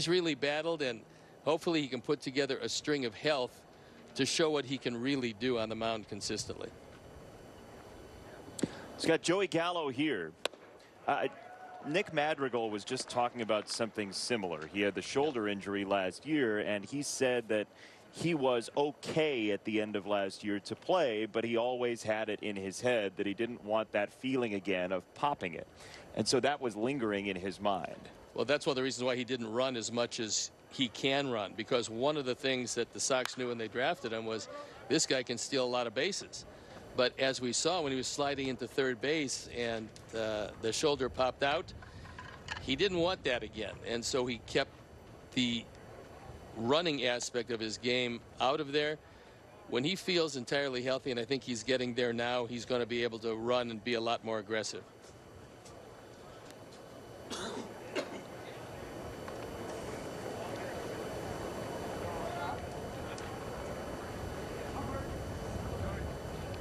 really battled, and hopefully he can put together a string of health to show what he can really do on the mound consistently. It's got Joey Gallo here. Nick Madrigal was just talking about something similar. He had the shoulder injury last year, and he said that he was okay at the end of last year to play, but he always had it in his head that he didn't want that feeling again of popping it. And so that was lingering in his mind. Well, that's one of the reasons why he didn't run as much as he can run, because one of the things that the Sox knew when they drafted him was this guy can steal a lot of bases. But as we saw when he was sliding into third base and the shoulder popped out, he didn't want that again. And so he kept the running aspect of his game out of there. When he feels entirely healthy, and I think he's getting there now, he's going to be able to run and be a lot more aggressive.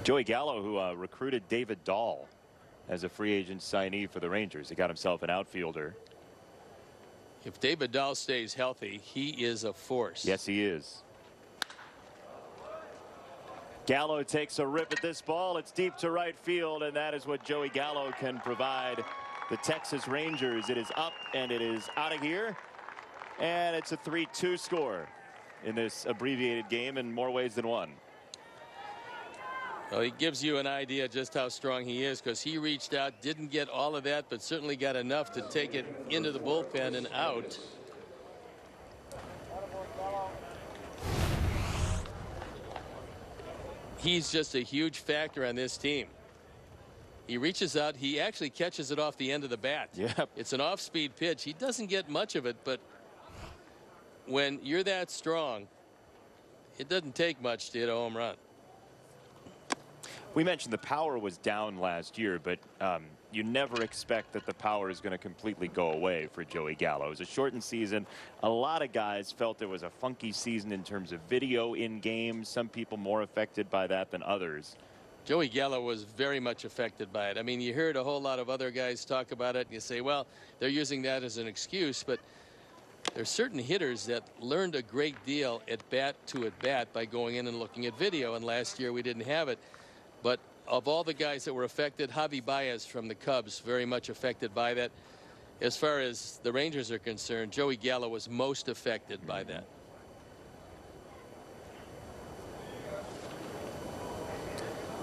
Joey Gallo, who recruited David Dahl as a free agent signee for the Rangers. He got himself an outfielder. If David Dahl stays healthy, he is a force. Yes, he is. Gallo takes a rip at this ball. It's deep to right field, and that is what Joey Gallo can provide the Texas Rangers. It is up, and it is out of here. And it's a 3-2 score in this abbreviated game in more ways than one. Well, he gives you an idea just how strong he is, because he reached out, didn't get all of that, but certainly got enough to take it into the bullpen and out. He's just a huge factor on this team. He reaches out. He actually catches it off the end of the bat. Yep. It's an off-speed pitch. He doesn't get much of it, but when you're that strong, it doesn't take much to hit a home run. We mentioned the power was down last year, but you never expect that the power is going to completely go away for Joey Gallo. It was a shortened season. A lot of guys felt it was a funky season in terms of video in games. Some people more affected by that than others. Joey Gallo was very much affected by it. I mean, you heard a whole lot of other guys talk about it, and you say, well, they're using that as an excuse, but there's certain hitters that learned a great deal at bat to at bat by going in and looking at video, and last year we didn't have it. But of all the guys that were affected, Javi Baez from the Cubs, very much affected by that. As far as the Rangers are concerned, Joey Gallo was most affected by that.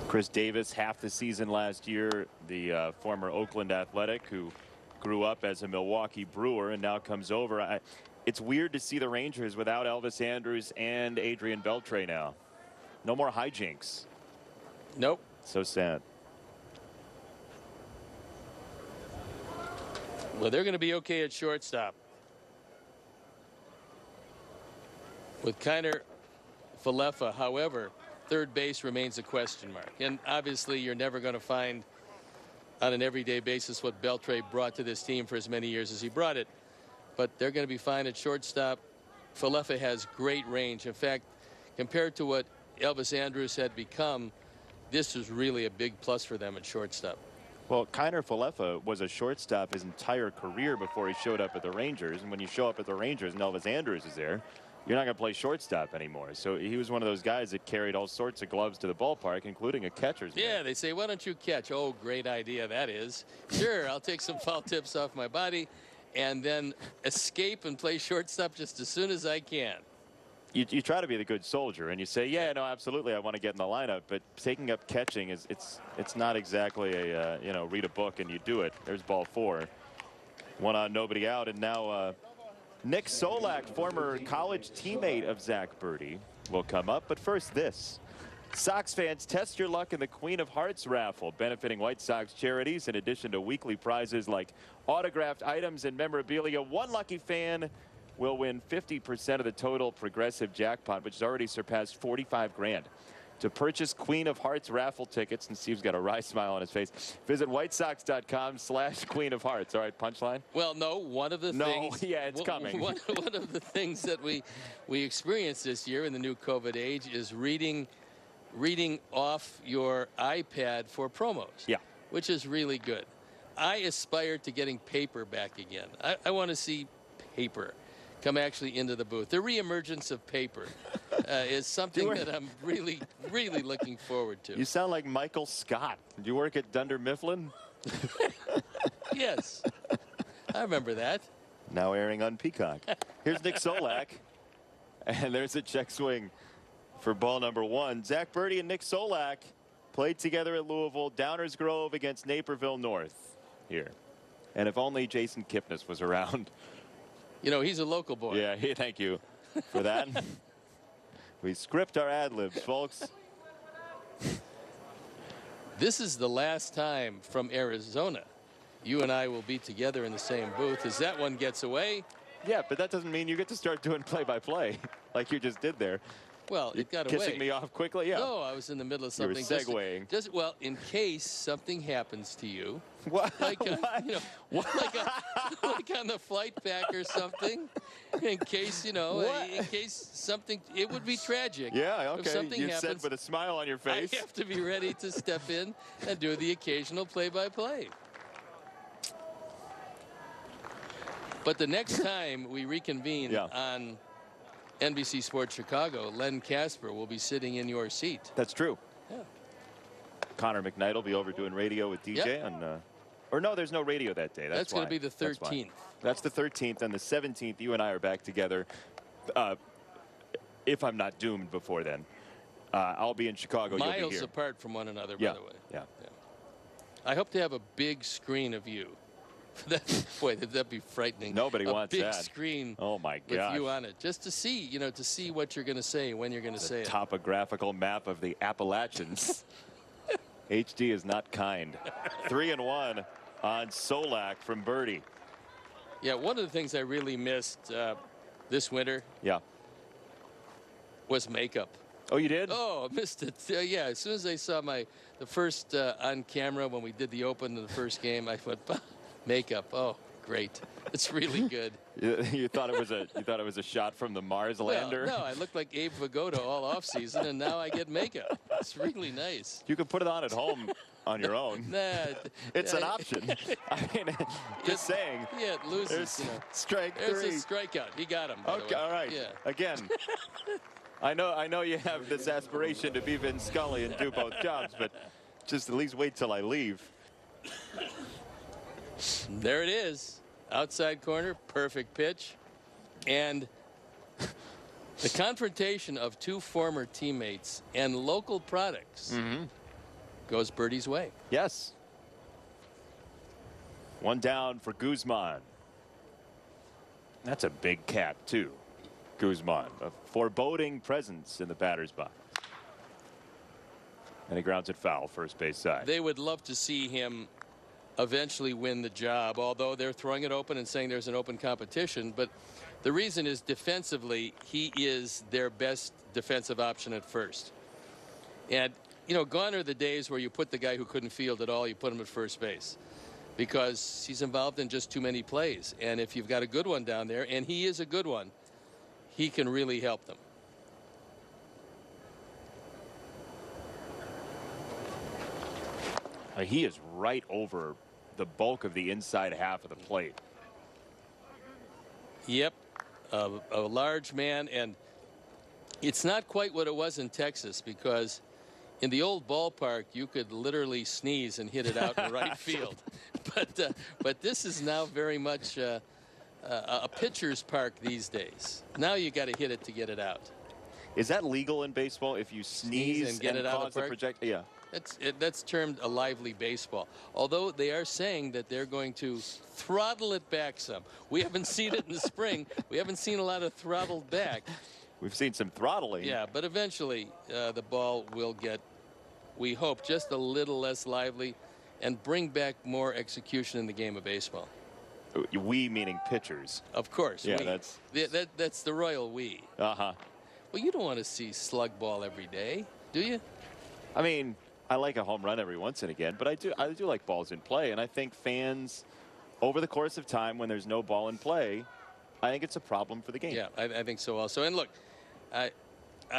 Chris Davis, half the season last year, the former Oakland Athletic, who grew up as a Milwaukee Brewer and now comes over. It's weird to see the Rangers without Elvis Andrus and Adrian Beltre now. No more hijinks. Nope. So sad. Well, they're going to be okay at shortstop. With Kiner Falefa, however, third base remains a question mark. And obviously you're never going to find on an everyday basis what Beltre brought to this team for as many years as he brought it. But they're going to be fine at shortstop. Falefa has great range. In fact, compared to what Elvis Andrus had become, this was really a big plus for them at shortstop. Well, Kiner Falefa was a shortstop his entire career before he showed up at the Rangers. And when you show up at the Rangers and Elvis Andrus is there, you're not going to play shortstop anymore. So he was one of those guys that carried all sorts of gloves to the ballpark, including a catcher's mitt. Yeah, they say, why don't you catch? Oh, great idea that is. Sure, I'll take some foul tips off my body and then escape and play shortstop just as soon as I can. You try to be the good soldier, and you say, yeah, no, absolutely, I want to get in the lineup. But taking up catching it's not exactly a read a book and you do it. There's ball 4, 1 on, nobody out, and now Nick Solak, former college teammate of Zach Burdi, will come up. But first, this. Sox fans, test your luck in the Queen of Hearts raffle, benefiting White Sox charities. In addition to weekly prizes like autographed items and memorabilia, one lucky fan will win 50% of the total progressive jackpot, which has already surpassed 45 grand. To purchase Queen of Hearts raffle tickets, and Steve's got a wry smile on his face, visit whitesox.com/Queen of Hearts. All right, punchline? Well, no, one of the things. Yeah, it's coming. One of the things that we experienced this year in the new COVID age is reading off your iPad for promos. Yeah. Which is really good. I aspire to getting paper back again. I want to see paper come actually into the booth. The reemergence of paper is something that I'm really, really looking forward to. You sound like Michael Scott. Do you work at Dunder Mifflin? Yes. I remember that. Now airing on Peacock. Here's Nick Solak. And there's a check swing for ball number 1. Zach Birdie and Nick Solak played together at Louisville. Downers Grove against Naperville North here. And if only Jason Kipnis was around. You know, he's a local boy. Yeah, thank you for that. We script our ad-libs, folks. This is the last time from Arizona you and I will be together in the same booth. As that one gets away. Yeah, but that doesn't mean you get to start doing play-by-play like you just did there. Well, it got away. Kissing me off quickly? Yeah. No, I was in the middle of something. You were segueing. Well, in case something happens to you. What? Like, you know, like on the flight back or something. In case, in case something, it would be tragic. Yeah, okay. If something You happens, said with a smile on your face. I have to be ready to step in and do the occasional play-by-play. But the next time we reconvene on NBC Sports Chicago, Len Casper will be sitting in your seat. That's true. Yeah. Connor McKnight will be over doing radio with DJ on. Or no, there's no radio that day. That's going to be the 13th. That's the 13th, and the 17th. You and I are back together. If I'm not doomed before then, I'll be in Chicago. You'll be Miles here. apart from one another, by the way. Yeah. I hope to have a big screen of you. Boy, that'd be frightening. Nobody wants that. A big screen. Oh my with gosh. you on it, just to see, to see what you're going to say, when you're going to say it. Topographical map of the Appalachians. HD is not kind. 3-1 on Solak from Birdie. Yeah, one of the things I really missed this winter. Yeah. Was makeup. Oh, you did? Oh, I missed it. Yeah, as soon as I saw the first on camera when we did the Open in the first game, I went, makeup. Oh, great. It's really good. You thought it was a shot from the Mars lander? Well, no, I looked like Abe Vigoda all off season, and now I get makeup. It's really nice. You can put it on at home on your own. Nah, it's an option. I mean, just saying. Yeah, it loses. There's strike There's three. a strikeout. He got him. Okay, all right. Yeah. Again. I know you have this aspiration to be Vin Scully and do both jobs, but just at least wait till I leave. There it is. Outside corner, perfect pitch. And the confrontation of two former teammates and local products goes Birdie's way. Yes. One down for Guzman. That's a big cap, too. Guzman, a foreboding presence in the batter's box. And he grounds it foul, first base side. They would love to see him eventually win the job, although they're throwing it open and saying there's an open competition. But the reason is defensively, he is their best defensive option at first. And, gone are the days where you put the guy who couldn't field at all, you put him at first base. Because he's involved in just too many plays. And if you've got a good one down there, and he is a good one, he can really help them. He is right over the bulk of the inside half of the plate. Yep, a large man, and it's not quite what it was in Texas, because in the old ballpark you could literally sneeze and hit it out in right field. But this is now very much a pitcher's park these days. Now you got to hit it to get it out. Is that legal in baseball if you sneeze and get it out of the park? Yeah. That's termed a lively baseball. Although they are saying that they're going to throttle it back some. We haven't seen it in the spring. We haven't seen a lot of throttled back. We've seen some throttling. Yeah, but eventually the ball will get, we hope, just a little less lively and bring back more execution in the game of baseball. We meaning pitchers. Of course. Yeah, we. That's the royal we. Uh-huh. Well, you don't want to see slug ball every day, do you? I mean, I like a home run every once and again, but I do like balls in play, and I think fans, over the course of time, when there's no ball in play, I think it's a problem for the game. Yeah, I think so also. And look, I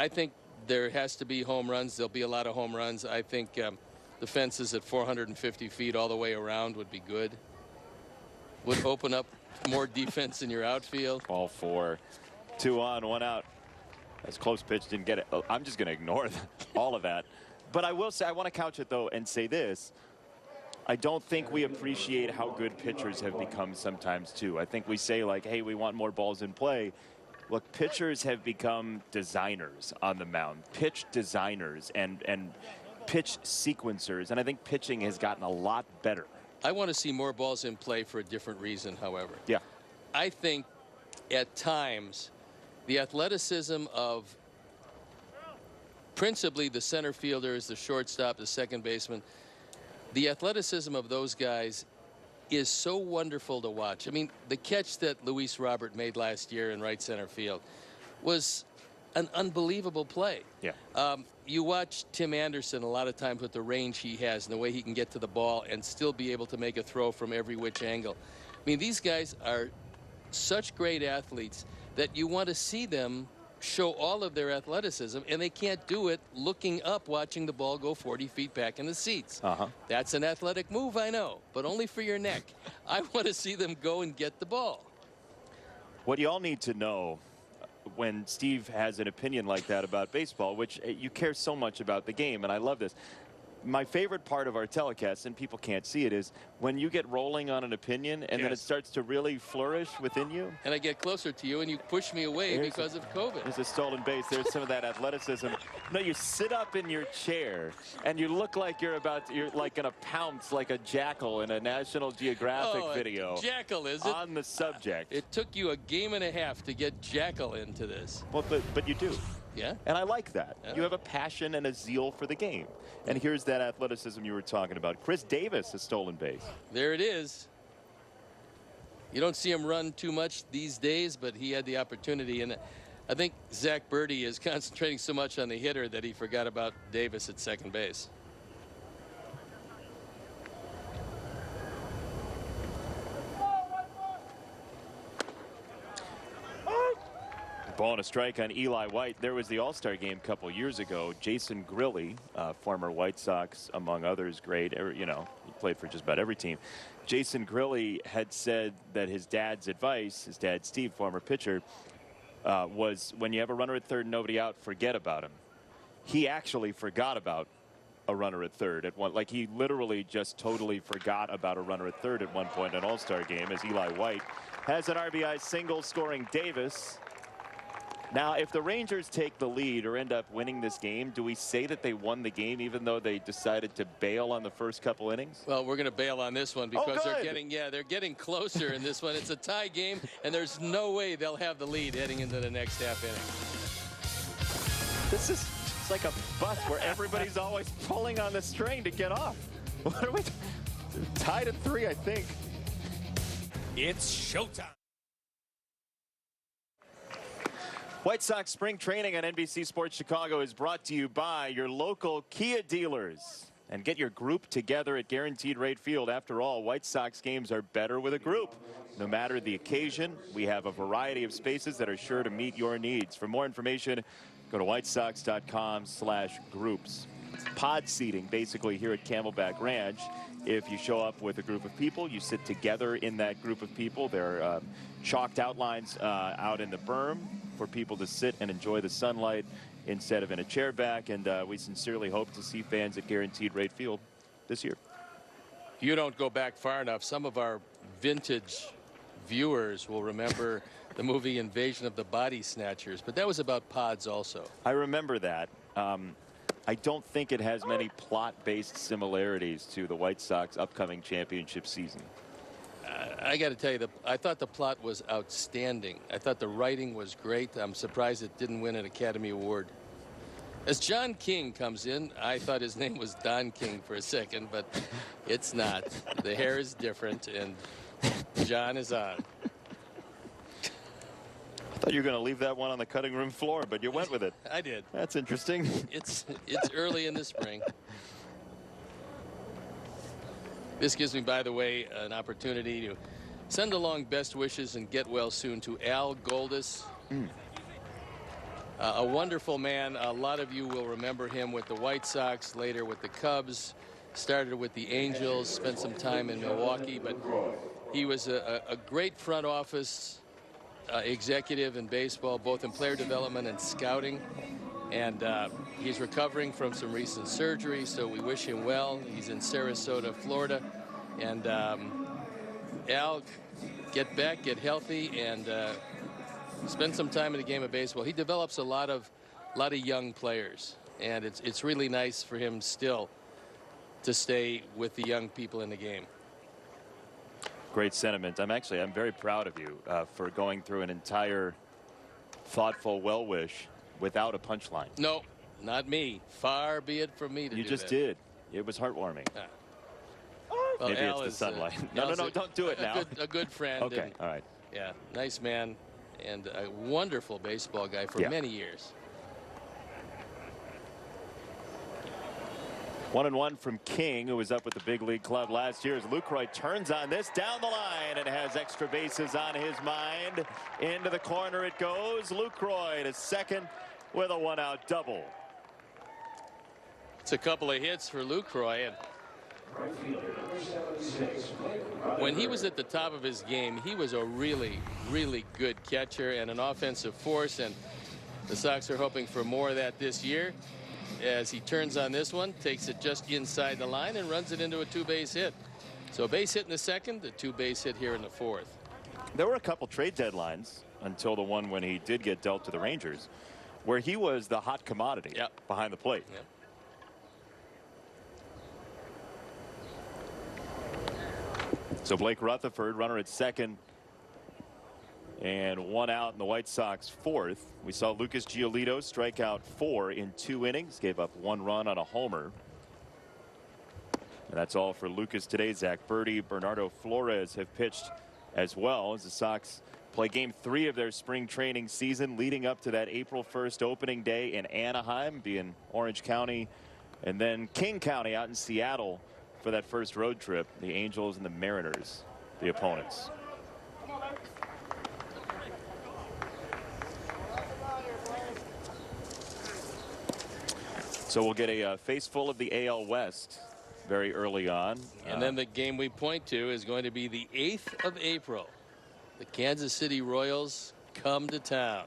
think there has to be home runs. There'll be a lot of home runs. I think the fences at 450 feet all the way around would be good. Would open up more defense in your outfield. All four. 2 on, 1 out. That's close pitch, didn't get it. I'm just going to ignore all of that. But I will say, I want to couch it, though, and say this. I don't think we appreciate how good pitchers have become sometimes, too. I think we say, like, hey, we want more balls in play. Look, pitchers have become designers on the mound, pitch designers and pitch sequencers. And I think pitching has gotten a lot better. I want to see more balls in play for a different reason, however. Yeah. I think at times the athleticism of principally the center fielders, the shortstop, the second baseman, the athleticism of those guys is so wonderful to watch. I mean, the catch that Luis Robert made last year in right center field was an unbelievable play. Yeah. You watch Tim Anderson a lot of times with the range he has and the way he can get to the ball and still be able to make a throw from every which angle. I mean, these guys are such great athletes that you want to see them show all of their athleticism, and they can't do it looking up, watching the ball go 40 feet back in the seats. That's an athletic move, I know, but only for your neck. I want to see them go and get the ball. What you all need to know when Steve has an opinion like that about baseball, which you care so much about the game, and I love this. My favorite part of our telecast, and people can't see it, is when you get rolling on an opinion and then it starts to really flourish within you. And I get closer to you and you push me away because of COVID. There's a stolen base. There's some of that athleticism. No, you sit up in your chair and you look like you're like going to pounce like a jackal in a National Geographic video. Jackal, is it? On the subject. It took you a game and a half to get Jackal into this. Well, but you do. Yeah. And I like that. Yeah. You have a passion and a zeal for the game. And here's that athleticism you were talking about. Chris Davis has stolen base. There it is. You don't see him run too much these days, but he had the opportunity. And I think Zach Birdie is concentrating so much on the hitter that he forgot about Davis at second base. Ball and a strike on Eli White. There was the All-Star game a couple years ago. Jason Grilli, former White Sox, among others, great. You know, he played for just about every team. Jason Grilli had said that his dad's advice, his dad Steve, former pitcher, was when you have a runner at third and nobody out, forget about him. He actually forgot about a runner at third at one. Like, he literally just totally forgot about a runner at third at one point in an All-Star game, as Eli White has an RBI single, scoring Davis. Now, if the Rangers take the lead or end up winning this game, do we say that they won the game even though they decided to bail on the first couple innings? Well, we're going to bail on this one because they're getting closer in this one. It's a tie game, and there's no way they'll have the lead heading into the next half inning. This is like a bus where everybody's always pulling on the string to get off. What are we tied at 3, I think. It's showtime. White Sox spring training on NBC Sports Chicago is brought to you by your local Kia dealers. And get your group together at Guaranteed Rate Field. After all, White Sox games are better with a group. No matter the occasion, we have a variety of spaces that are sure to meet your needs. For more information, go to whitesox.com/groups. Pod seating, basically, here at Camelback Ranch. If you show up with a group of people, you sit together in that group of people. There are chalked outlines out in the berm for people to sit and enjoy the sunlight instead of in a chair back. And we sincerely hope to see fans at Guaranteed Rate Field this year. You don't go back far enough. Some of our vintage viewers will remember the movie Invasion of the Body Snatchers, but that was about pods also. I remember that. I don't think it has many plot-based similarities to the White Sox upcoming championship season. I got to tell you, I thought the plot was outstanding. I thought the writing was great. I'm surprised it didn't win an Academy Award. As John King comes in, I thought his name was Don King for a second, but it's not. The hair is different, and John is on. I thought you were going to leave that one on the cutting room floor, but you went with it. I did. That's interesting. It's early in the spring. This gives me, by the way, an opportunity to send along best wishes and get well soon to Al Goldis. A wonderful man. A lot of you will remember him with the White Sox, later with the Cubs, started with the Angels, spent some time in Milwaukee, but he was a great front office executive in baseball, both in player development and scouting. And he's recovering from some recent surgery, so we wish him well. He's in Sarasota, Florida. And Al, get back, get healthy, and spend some time in the game of baseball. He develops a lot of young players, and it's really nice for him still to stay with the young people in the game. Great sentiment. I'm very proud of you for going through an entire thoughtful well wish without a punchline. No, not me. Far be it from me to do that. You just did. It was heartwarming. Well, Maybe Al it's the is, sunlight. No, don't do it now. A good friend. Okay, and, all right. Yeah, nice man and a wonderful baseball guy for many years. 1-1 from King, who was up with the big league club last year, as Lucroy turns on this down the line and has extra bases on his mind. Into the corner it goes. Lucroy to second with a one-out double. It's a couple of hits for Lucroy, and when he was at the top of his game, he was a really, really good catcher and an offensive force, and the Sox are hoping for more of that this year. As he turns on this one, takes it just inside the line and runs it into a two-base hit. So a base hit in the second, a two-base hit here in the fourth. There were a couple trade deadlines until the one when he did get dealt to the Rangers, where he was the hot commodity behind the plate. Yep. So Blake Rutherford, runner at second, and one out in the White Sox fourth. We saw Lucas Giolito strike out 4 in 2 innings, gave up 1 run on a homer. And that's all for Lucas today. Zach Birdie, Bernardo Flores have pitched as well as the Sox play game 3 of their spring training season, leading up to that April 1st opening day in Anaheim, being Orange County, and then King County out in Seattle for that first road trip. The Angels and the Mariners, the opponents. So we'll get a face full of the AL West very early on. And then the game we point to is going to be the 8th of April. The Kansas City Royals come to town.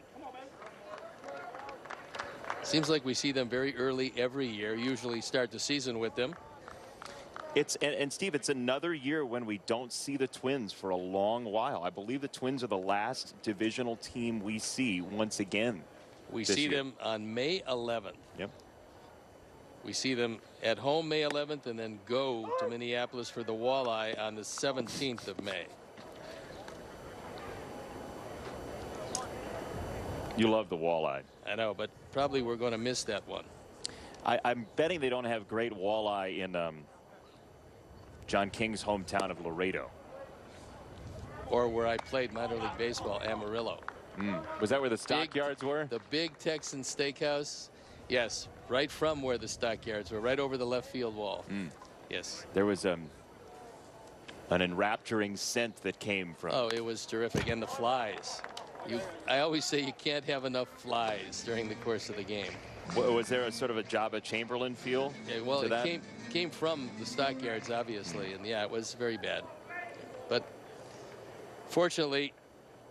Seems like we see them very early every year, usually start the season with them. And Steve, it's another year when we don't see the Twins for a long while. I believe the Twins are the last divisional team we see once again. We see them on May 11th. Yep. We see them at home May 11th and then go to Minneapolis for the Walleye on the 17th of May. You love the Walleye. I know, but probably we're going to miss that one. I'm betting they don't have great walleye in John King's hometown of Laredo. Or where I played minor league baseball, Amarillo. Was that where the stockyards were? The big Texan steakhouse. Yes, right from where the stockyards were, right over the left field wall. Yes. There was an enrapturing scent that came from. Oh, it was terrific. And the flies. I always say you can't have enough flies during the course of the game. Was there a sort of a Jabba Chamberlain feel? Yeah, well, to that? It came from the stockyards, obviously, and yeah, it was very bad. But fortunately,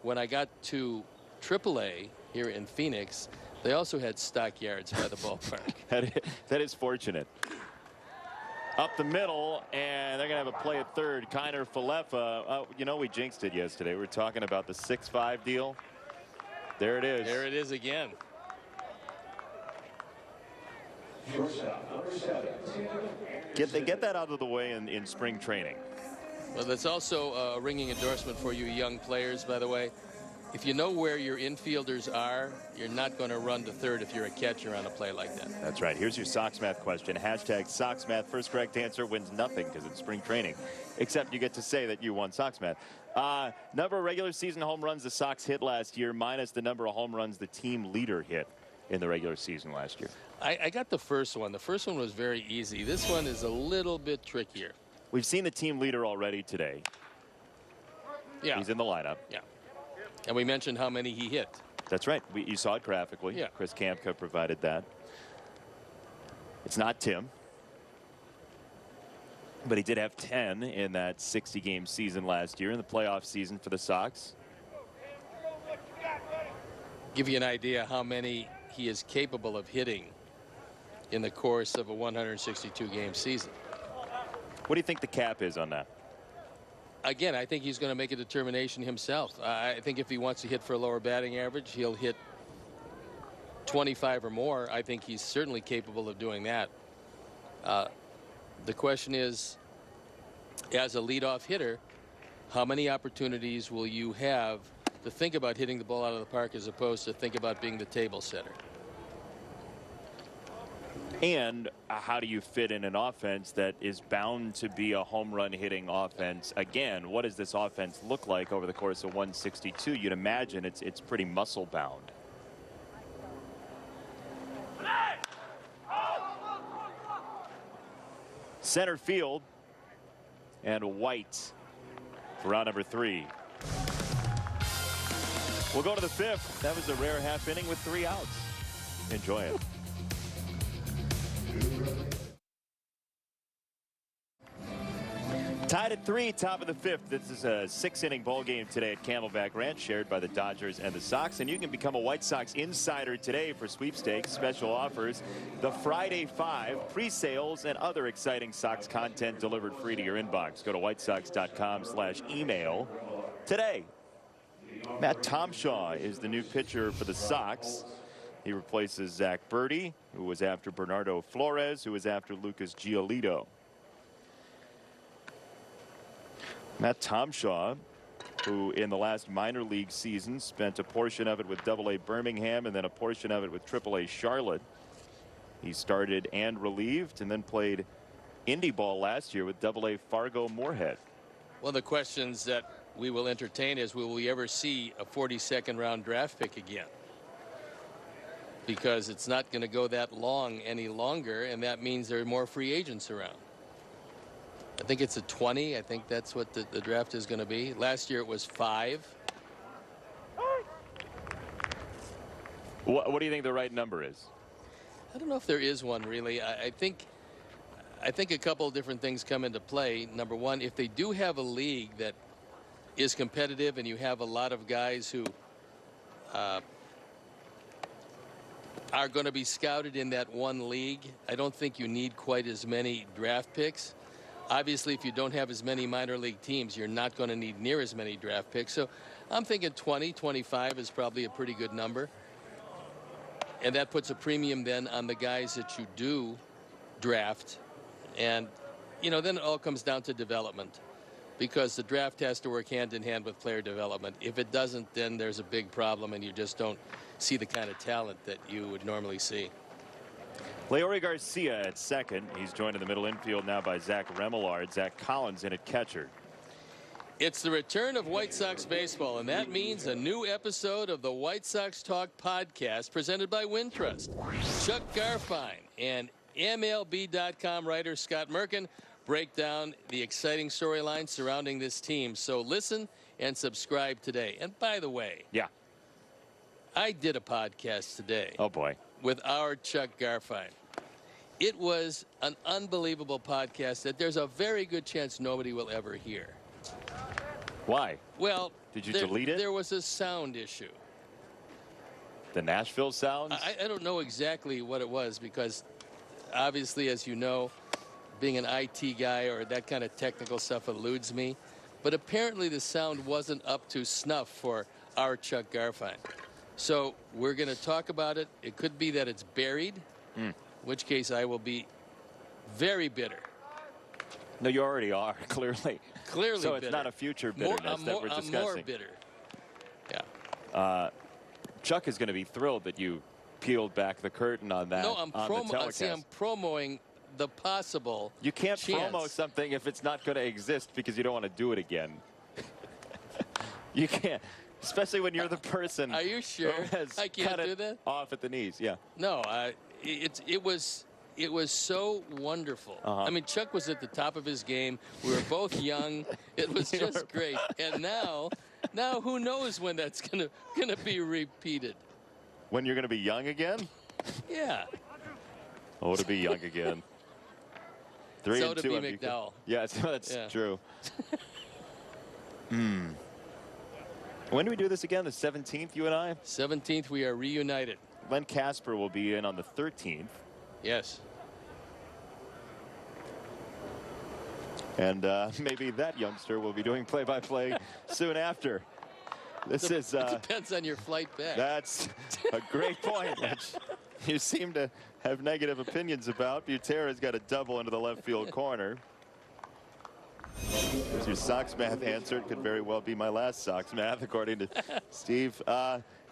when I got to AAA here in Phoenix, they also had stockyards by the ballpark. That is fortunate. Up the middle, and they're going to have a play at third. Kiner Falefa. You know, we jinxed it yesterday. We were talking about the 6-5 deal. There it is. There it is again. Get that out of the way in spring training. Well, that's also a ringing endorsement for you young players, by the way. If you know where your infielders are, you're not going to run to third if you're a catcher on a play like that. That's right. Here's your Sox Math question. Hashtag Sox Math. First correct answer wins nothing because it's spring training. Except you get to say that you won Sox Math. Number of regular season home runs the Sox hit last year minus the number of home runs the team leader hit in the regular season last year. I got the first one. The first one was very easy. This one is a little bit trickier. We've seen the team leader already today. Yeah. He's in the lineup. Yeah. And we mentioned how many he hit. That's right. You saw it graphically. Yeah. Chris Kamka provided that. It's not Tim. But he did have 10 in that 60-game season last year in the playoff season for the Sox. Give you an idea how many he is capable of hitting in the course of a 162-game season. What do you think the cap is on that? Again, I think he's going to make a determination himself. I think if he wants to hit for a lower batting average, he'll hit 25 or more. I think he's certainly capable of doing that. The question is, as a leadoff hitter, how many opportunities will you have to think about hitting the ball out of the park as opposed to think about being the table setter? And how do you fit in an offense that is bound to be a home run hitting offense? Again, what does this offense look like over the course of 162? You'd imagine it's pretty muscle bound. Center field and White for round number 3. We'll go to the 5th. That was a rare half inning with 3 outs. Enjoy it. Tied at 3, top of the 5th. This is a 6-inning ball game today at Camelback Ranch, shared by the Dodgers and the Sox. And you can become a White Sox insider today for sweepstakes, special offers, the Friday 5, pre-sales, and other exciting Sox content delivered free to your inbox. Go to whitesox.com/email today. Matt Tomshaw is the new pitcher for the Sox. He replaces Zach Birdie, who was after Bernardo Flores, who was after Lucas Giolito. Matt Tomshaw, who in the last minor league season spent a portion of it with AA Birmingham and then a portion of it with AAA Charlotte. He started and relieved and then played indie ball last year with AA Fargo Moorhead. One of the questions that we will entertain is, will we ever see a 42nd round draft pick again? Because it's not going to go that long any longer, and that means there are more free agents around. I think it's a 20. I think that's what the draft is going to be. Last year it was 5. What do you think the right number is? I don't know if there is one really. I think a couple of different things come into play. Number one, if they do have a league that is competitive and you have a lot of guys who are going to be scouted in that one league, I don't think you need quite as many draft picks. Obviously, if you don't have as many minor league teams, you're not going to need near as many draft picks. So I'm thinking 20, 25 is probably a pretty good number. And that puts a premium then on the guys that you do draft. And, you know, then it all comes down to development, because the draft has to work hand in hand with player development. If it doesn't, then there's a big problem and you just don't see the kind of talent that you would normally see. Leori Garcia at second. He's joined in the middle infield now by Zach Remillard. Zach Collins in at catcher. It's the return of White Sox baseball, and that means a new episode of the White Sox Talk podcast presented by Wintrust. Chuck Garfien and MLB.com writer Scott Merkin break down the exciting storylines surrounding this team. So listen and subscribe today. And by the way, yeah, I did a podcast today. Oh boy. With our Chuck Garfien. It was an unbelievable podcast that there's a very good chance nobody will ever hear. Why? Well, did you delete it? There was a sound issue. The Nashville sounds? I don't know exactly what it was, because obviously, as you know, being an IT guy or that kind of technical stuff eludes me. But apparently the sound wasn't up to snuff for our Chuck Garfien. So we're going to talk about it. It could be that it's buried, in which case I will be very bitter. No, you already are, clearly. Clearly So bitter. it's not a future More- bitterness that we're discussing. I'm more bitter. Yeah. Chuck is going to be thrilled that you peeled back the curtain on that. No, I'm on the telecast. I'm promoting the possible. You can't chance. promo something if it's not going to exist because you don't want to do it again. You can't, especially when you're the person. Are you sure? who has I can't cut do it that? off at the knees. Yeah. No, it was so wonderful. I mean, Chuck was at the top of his game. We were both young. It was just great. And now who knows when that's gonna be repeated? When you're going to be young again? Yeah. Oh, to be young again. 3 So and to 2 be on defense. McDowell. Yes, that's Yeah. true. When do we do this again? The 17th, you and I? 17th, we are reunited. Len Casper will be in on the 13th. Yes. And maybe that youngster will be doing play-by-play soon after. This is. Depends on your flight back. That's a great point, which you seem to have negative opinions about. Butera's got a double into the left field corner. There's your Sox math answer. It could very well be my last Sox math, according to Steve.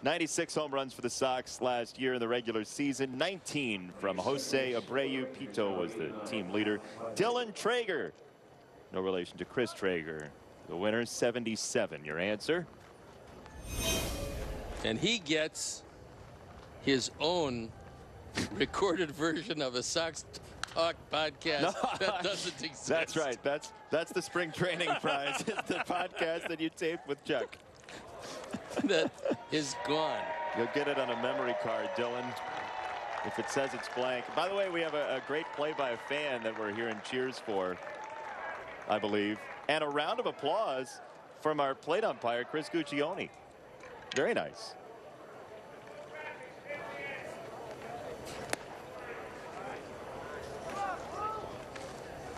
96 home runs for the Sox last year in the regular season. 19 from Jose Abreu. Pito was the team leader. Dylan Traeger, no relation to Chris Traeger. The winner, 77. Your answer? And he gets his own recorded version of a Sox Talk podcast that doesn't exist. That's right. That's the spring training prize. It's the podcast that you taped with Chuck. That is gone. You'll get it on a memory card, Dylan, if it says it's blank. By the way, we have a great play by a fan that we're hearing cheers for, I believe. And a round of applause from our plate umpire, Chris Guccione. Very nice.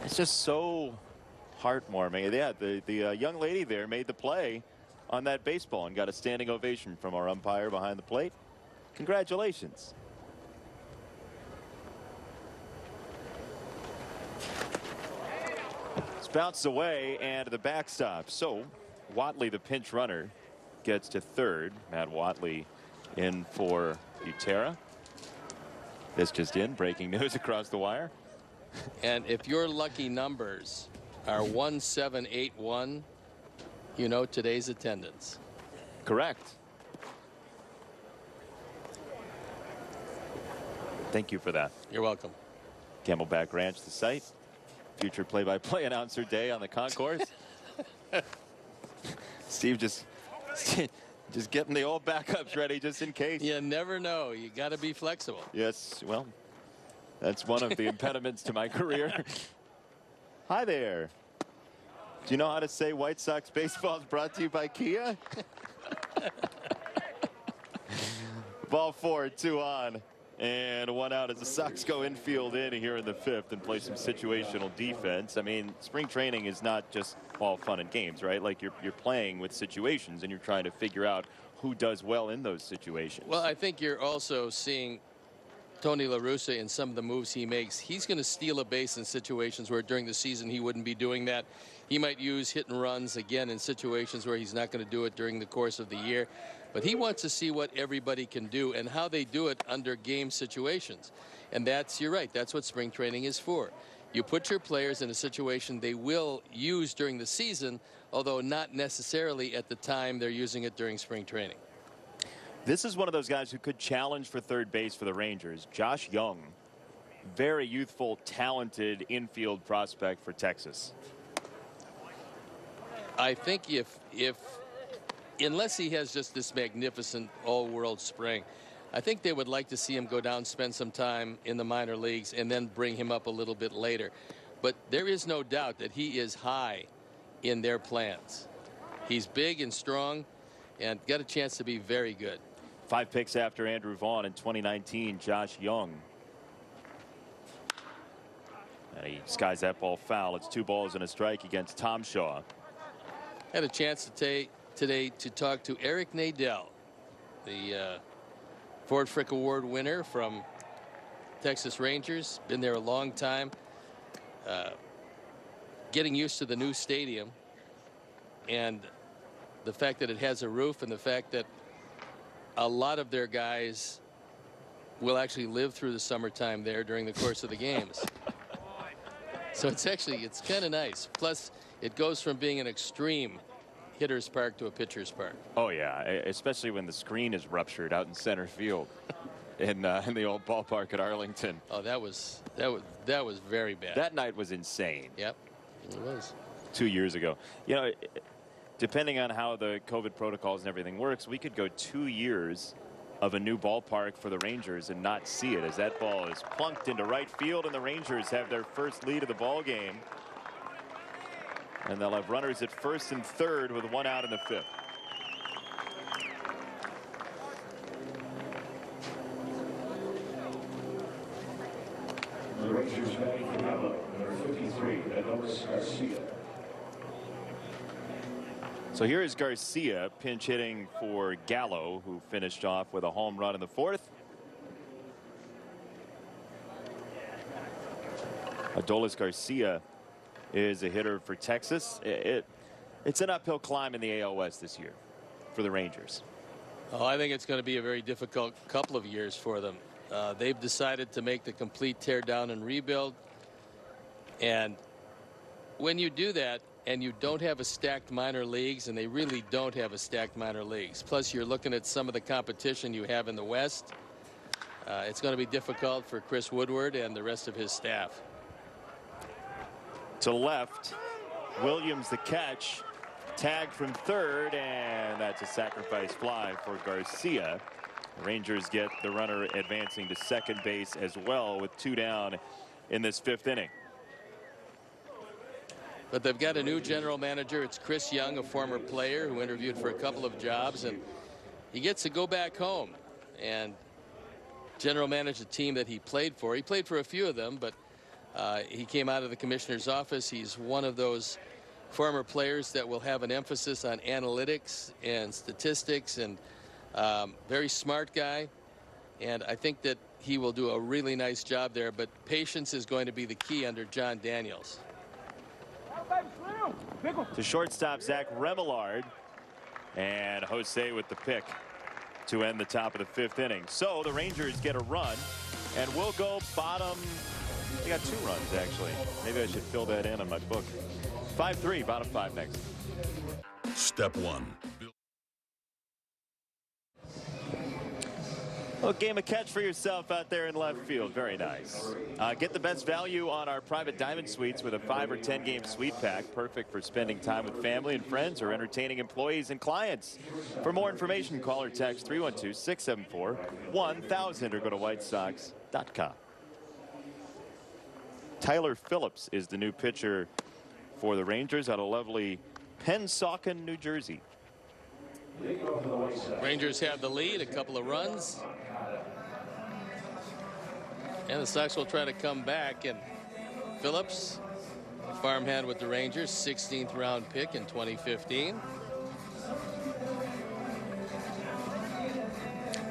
It's just so heartwarming. Yeah, the young lady there made the play on that baseball and got a standing ovation from our umpire behind the plate. Congratulations. It's bounced away and the backstop. So Watley, the pinch runner, gets to third. Matt Watley in for Butera. This just in, breaking news across the wire. And if your lucky numbers are 1781, you know today's attendance. Correct. Thank you for that. You're welcome. Camelback Ranch, the site. Future play-by-play announcer day on the concourse. Steve just getting the old backups ready just in case. You never know. You got to be flexible. Yes, well, that's one of the impediments to my career. Hi there. Do you know how to say White Sox baseball is brought to you by Kia? Ball 4, 2 on. And 1 out as the Sox go infield in here in the 5th and play some situational defense. I mean, spring training is not just all fun and games, right? Like you're playing with situations and you're trying to figure out who does well in those situations. Well, I think you're also seeing Tony La Russa in some of the moves he makes. He's going to steal a base in situations where during the season he wouldn't be doing that. He might use hit and runs again in situations where he's not going to do it during the course of the year. But he wants to see what everybody can do and how they do it under game situations. And that's, you're right, that's what spring training is for. You put your players in a situation they will use during the season, although not necessarily at the time they're using it during spring training. This is one of those guys who could challenge for third base for the Rangers. Josh Young, very youthful, talented infield prospect for Texas. I think unless he has just this magnificent all-world spring, I think they would like to see him go down, spend some time in the minor leagues, and then bring him up a little bit later. But there is no doubt that he is high in their plans. He's big and strong and got a chance to be very good. 5 picks after Andrew Vaughn in 2019, Josh Young. And he skies that ball foul. It's 2 balls and a strike against Tom Shaw. Had a chance today to talk to Eric Nadel, the Ford Frick Award winner from Texas Rangers. Been there a long time. Getting used to the new stadium. and the fact that it has a roof, and the fact that a lot of their guys will actually live through the summertime there during the course of the games. So it's kind of nice. Plus, it goes from being an extreme hitter's park to a pitcher's park. Oh yeah, especially when the screen is ruptured out in center field in the old ballpark at Arlington. Oh, that was very bad. That night was insane. Yep, it was. 2 years ago. You know, depending on how the COVID protocols and everything works, we could go 2 years of a new ballpark for the Rangers and not see it, as that ball is plunked into right field, and the Rangers have their first lead of the ball game. And they'll have runners at first and third with 1 out in the 5th. The Rangers batting for number 53, Adolis Garcia. So here is Garcia pinch hitting for Gallo, who finished off with a home run in the 4th. Adolis Garcia is a hitter for Texas. It's an uphill climb in the AL West this year for the Rangers. Oh, I think it's going to be a very difficult couple of years for them. They've decided to make the complete tear down and rebuild. And when you do that, and you don't have a stacked minor leagues, and they really don't have a stacked minor leagues, plus you're looking at some of the competition you have in the West, it's going to be difficult for Chris Woodward and the rest of his staff. To left, Williams the catch, tagged from third, and that's a sacrifice fly for Garcia. The Rangers get the runner advancing to second base as well with 2 down in this 5th inning. But they've got a new general manager. It's Chris Young, a former player who interviewed for a couple of jobs, and he gets to go back home and general manage a team that he played for. He played for a few of them, but he came out of the commissioner's office. He's one of those former players that will have an emphasis on analytics and statistics, and very smart guy. And I think that he will do a really nice job there, but patience is going to be the key under John Daniels. To shortstop Zach Remillard, and Jose with the pick to end the top of the 5th inning. So the Rangers get a run, and we'll go bottom. They got 2 runs actually. Maybe I should fill that in on my book. 5-3, bottom 5 next. Step 1. Well, game of catch for yourself out there in left field. Very nice. Get the best value on our private diamond suites with a 5 or 10 game suite pack. Perfect for spending time with family and friends or entertaining employees and clients. For more information, call or text 312-674-1000 or go to whitesox.com. Tyler Phillips is the new pitcher for the Rangers out of lovely Pennsauken, New Jersey. Rangers have the lead, a couple of runs. And the Sox will try to come back, and Phillips, farmhand with the Rangers, 16th round pick in 2015.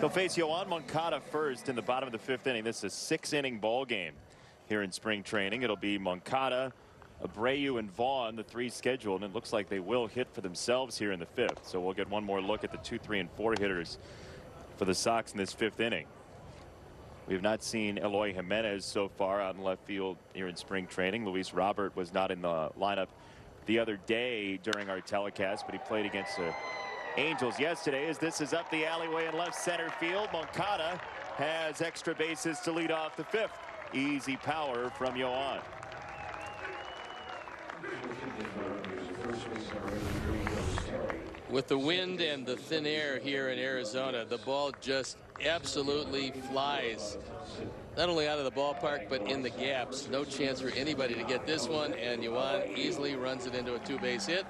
He'll face Yoan Moncada first in the bottom of the 5th inning. This is a 6-inning ball game here in spring training. It'll be Moncada, Abreu, and Vaughn, the 3 scheduled, and it looks like they will hit for themselves here in the 5th. So we'll get one more look at the 2, 3, and 4 hitters for the Sox in this 5th inning. We have not seen Eloy Jimenez so far out in left field here in spring training. Luis Robert was not in the lineup the other day during our telecast, but he played against the Angels yesterday. As this is up the alleyway in left center field, Moncada has extra bases to lead off the 5th. Easy power from Yoan. With the wind and the thin air here in Arizona, the ball just absolutely flies, not only out of the ballpark, but in the gaps. No chance for anybody to get this one, and Yoan easily runs it into a 2-base hit.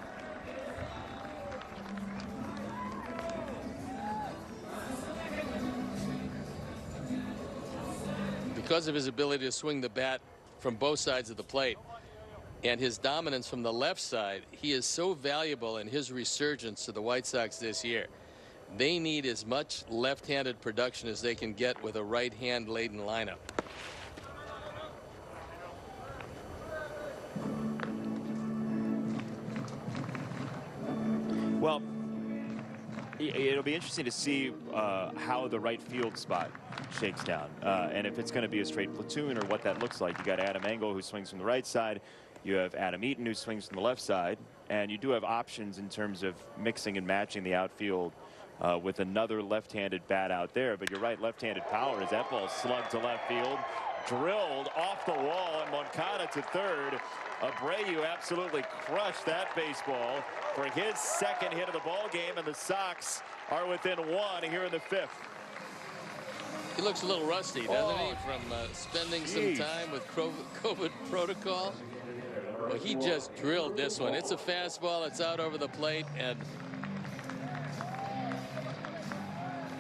Because of his ability to swing the bat from both sides of the plate and his dominance from the left side, he is so valuable in his resurgence to the White Sox this year. They need as much left-handed production as they can get with a right-hand laden lineup. Well, it'll be interesting to see how the right field spot shakes down, and if it's going to be a straight platoon or what that looks like. You got Adam Engel, who swings from the right side. You have Adam Eaton, who swings from the left side, and you do have options in terms of mixing and matching the outfield with another left-handed bat out there. But you're right, left-handed power as that ball slugged to left field, drilled off the wall, and Moncada to third. Abreu absolutely crushed that baseball for his second hit of the ball game, and the Sox are within one here in the fifth. He looks a little rusty, doesn't he, from spending some time with COVID protocol? Well, he just drilled this one. It's a fastball. It's out over the plate, and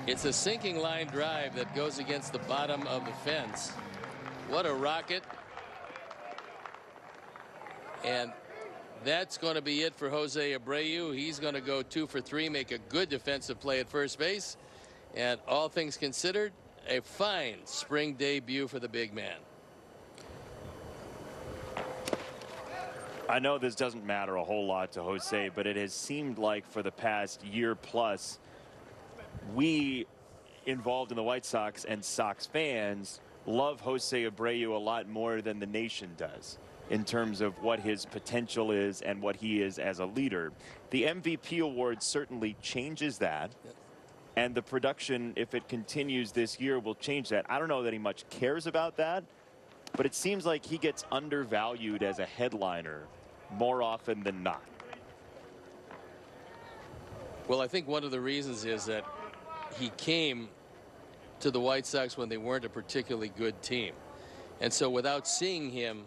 it's a sinking line drive that goes against the bottom of the fence. What a rocket. And that's going to be it for Jose Abreu. He's going to go 2 for 3, make a good defensive play at first base. And all things considered, a fine spring debut for the big man. I know this doesn't matter a whole lot to Jose, but it has seemed like for the past year plus, we involved in the White Sox and Sox fans love Jose Abreu a lot more than the nation does in terms of what his potential is and what he is as a leader. The MVP award certainly changes that, and the production, if it continues this year, will change that. I don't know that he much cares about that, but it seems like he gets undervalued as a headliner more often than not. Well, I think one of the reasons is that he came to the White Sox when they weren't a particularly good team. And so without seeing him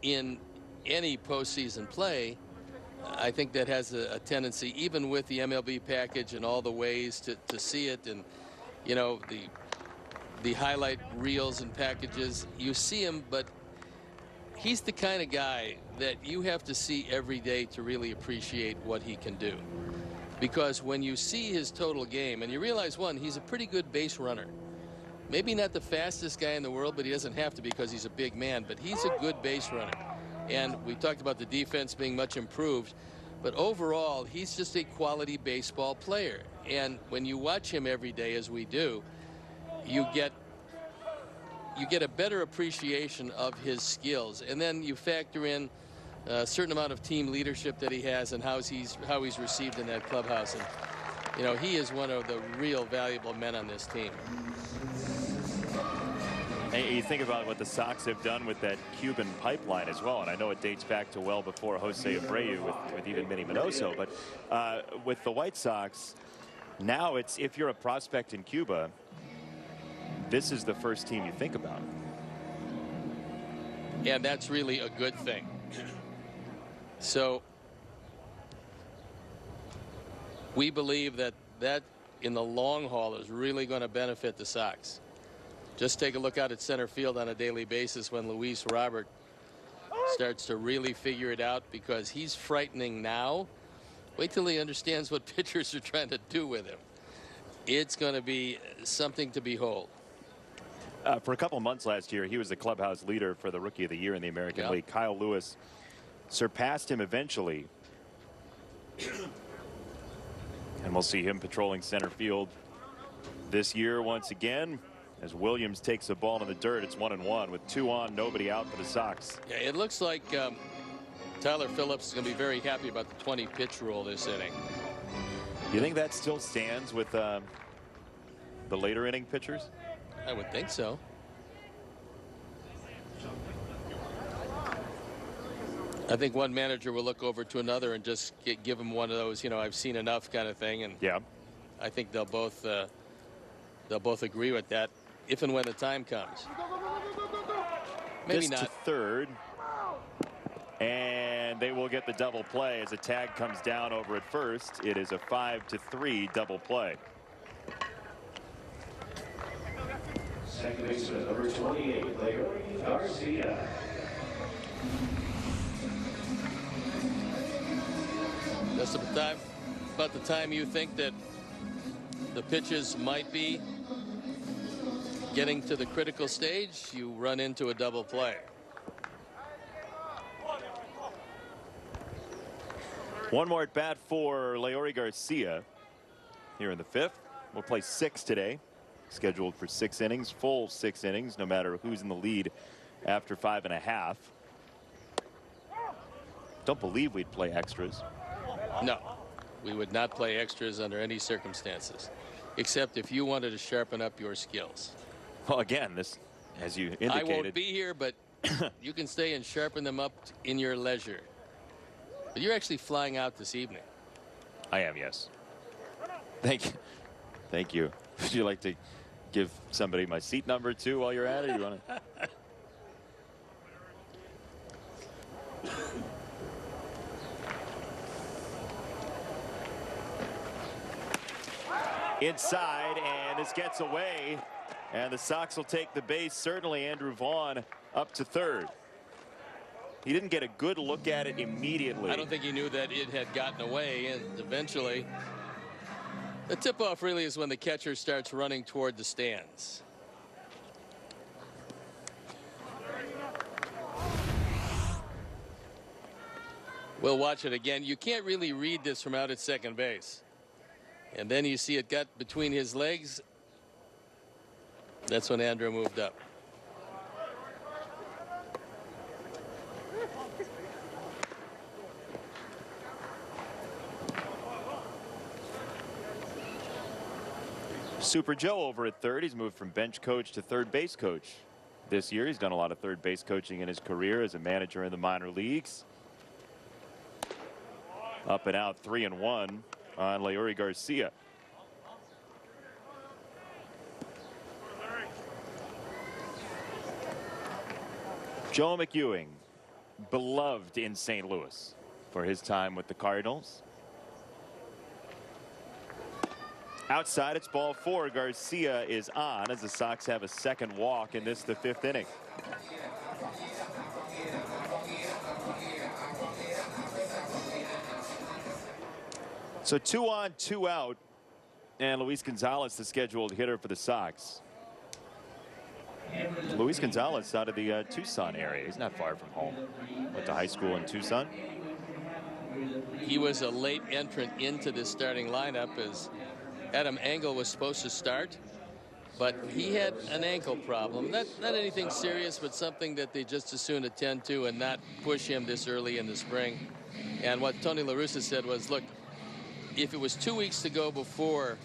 in any postseason play, I think that has a tendency, even with the MLB package and all the ways to see it, and you know, the highlight reels and packages, you see him, but he's the kind of guy that you have to see every day to really appreciate what he can do. Because when you see his total game and you realize, one, he's a pretty good base runner. Maybe not the fastest guy in the world, but he doesn't have to because he's a big man, but he's a good base runner. And we talked about the defense being much improved, but overall, he's just a quality baseball player. And when you watch him every day, as we do, you get a better appreciation of his skills. And then you factor in a certain amount of team leadership that he has and how he's received in that clubhouse. And, you know, he is one of the real valuable men on this team. And you think about what the Sox have done with that Cuban pipeline as well, and I know it dates back to well before Jose Abreu with even Minnie Minoso, but with the White Sox, now it's, if you're a prospect in Cuba, this is the first team you think about. And that's really a good thing. So we believe that in the long haul is really going to benefit the Sox. Just take a look out at center field on a daily basis when Luis Robert starts to really figure it out, because he's frightening now. Wait till he understands what pitchers are trying to do with him. It's going to be something to behold. For a couple months last year, he was the clubhouse leader for the Rookie of the Year in the American League. Kyle Lewis surpassed him eventually. And we'll see him patrolling center field this year once again, as Williams takes the ball in the dirt. It's 1-1 with 2 on, nobody out for the Sox. Yeah, it looks like Tyler Phillips is going to be very happy about the 20 pitch rule this inning. You think that still stands with the later inning pitchers? I would think so. I think one manager will look over to another and just give him one of those, you know, I've seen enough kind of thing. And yeah, I think they'll both agree with that if and when the time comes. Maybe this not. To third, and they will get the double play as a tag comes down over at first. It is a 5-3 double play. Second baseman, number 28, Leury Garcia. That's about the time you think that the pitches might be getting to the critical stage, you run into a double play. One more at bat for Leury Garcia here in the 5th. We'll play 6 today. Scheduled for 6 innings, full 6 innings, no matter who's in the lead after 5.5. Don't believe we'd play extras. No, we would not play extras under any circumstances, except if you wanted to sharpen up your skills. Well, again, this, as you indicated. I won't be here, but you can stay and sharpen them up in your leisure. But you're actually flying out this evening. I am, yes. Thank you. Thank you. Would you like to give somebody my seat number too while you're at it? You want to? Inside, and this gets away, and the Sox will take the base. Certainly Andrew Vaughn up to third. He didn't get a good look at it immediately. I don't think he knew that it had gotten away, and eventually the tip-off really is when the catcher starts running toward the stands. We'll watch it again. You can't really read this from out at second base. And then you see it got between his legs. That's when Andrew moved up. Super Joe over at third. He's moved from bench coach to third base coach this year. He's done a lot of third base coaching in his career as a manager in the minor leagues. Up and out, 3-1 on Leury Garcia. Joe McEwing, beloved in St. Louis for his time with the Cardinals. Outside, it's ball 4. Garcia is on as the Sox have a second walk in this, the 5th inning. So 2 on, 2 out, and Luis Gonzalez, the scheduled hitter for the Sox. Luis Gonzalez out of the Tucson area. He's not far from home. Went to high school in Tucson. He was a late entrant into the starting lineup as Adam Engel was supposed to start, but he had an ankle problem. Not anything serious, but something that they just as soon attend to and not push him this early in the spring. And what Tony La Russa said was, look, if it was 2 weeks to go before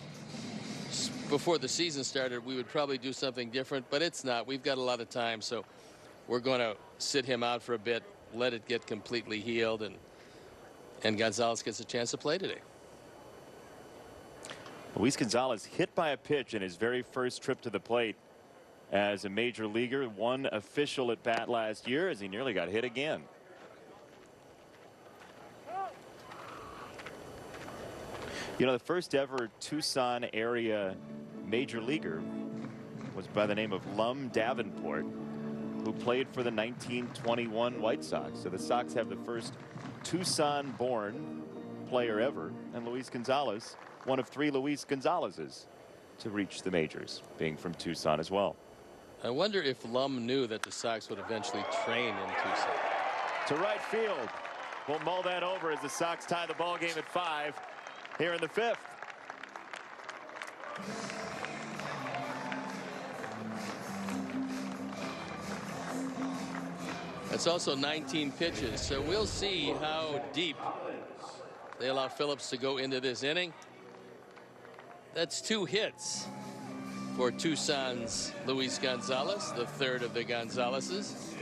the season started, we would probably do something different, but it's not. We've got a lot of time, so we're going to sit him out for a bit, let it get completely healed, and Gonzalez gets a chance to play today. Luis Gonzalez hit by a pitch in his very first trip to the plate as a major leaguer. One official at bat last year as he nearly got hit again. You know, the first ever Tucson area major leaguer was by the name of Lum Davenport, who played for the 1921 White Sox. So the Sox have the first Tucson-born player ever, and Luis Gonzalez, one of 3 Luis Gonzalez's to reach the majors, being from Tucson as well. I wonder if Lum knew that the Sox would eventually train in Tucson. To right field. We'll mull that over as the Sox tie the ball game at 5 here in the 5th. That's also 19 pitches, so we'll see how deep they allow Phillips to go into this inning. That's 2 hits for Tucson's Luis Gonzalez, the third of the Gonzalezes.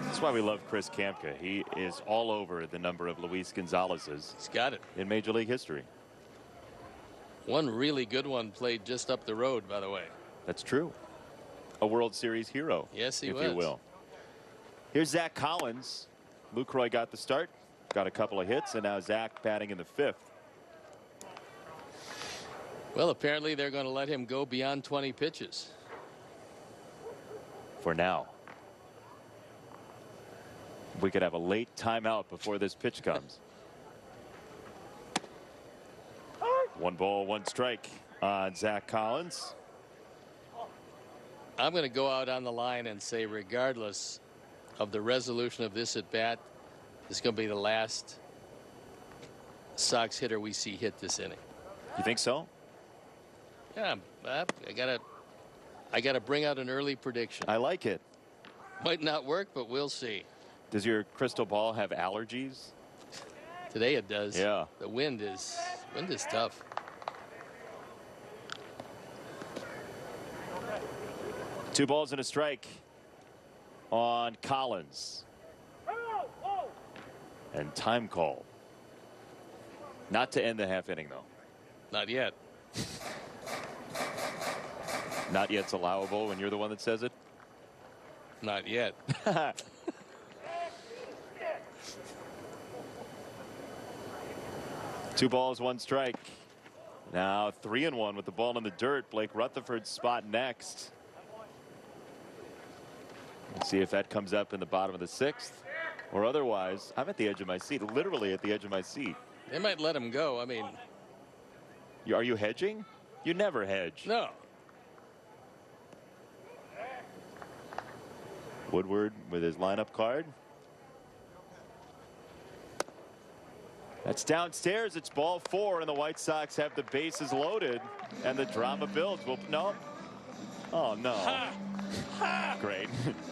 That's why we love Chris Kamka. He is all over the number of Luis Gonzalez's. He's got it in Major League history. One really good one played just up the road, by the way. That's true. A World Series hero. Yes, he if was. you will. Here's Zach Collins. Lucroy got the start, got a couple of hits, and now Zach batting in the 5th. Well, apparently they're going to let him go beyond 20 pitches. For now. We could have a late timeout before this pitch comes. 1 ball, 1 strike on Zach Collins. I'm going to go out on the line and say, regardless of the resolution of this at bat is going to be the last Sox hitter we see hit this inning. You think so? Yeah, I gotta bring out an early prediction. I like it. Might not work, but we'll see. Does your crystal ball have allergies? Today it does. Yeah. The wind is tough. Two balls and a strike on Collins. And time call. Not to end the half inning, though. Not yet. Not yet's allowable when you're the one that says it? Not yet. 2 balls, 1 strike. Now 3-1 with the ball in the dirt. Blake Rutherford's spot next. Let's see if that comes up in the bottom of the 6th. Or otherwise, I'm at the edge of my seat, literally at the edge of my seat. They might let him go. I mean, are you hedging? You never hedge. No. Woodward with his lineup card. That's downstairs. It's ball 4, and the White Sox have the bases loaded, and the drama builds. Well, no. Oh no. Ha! Ha! Great.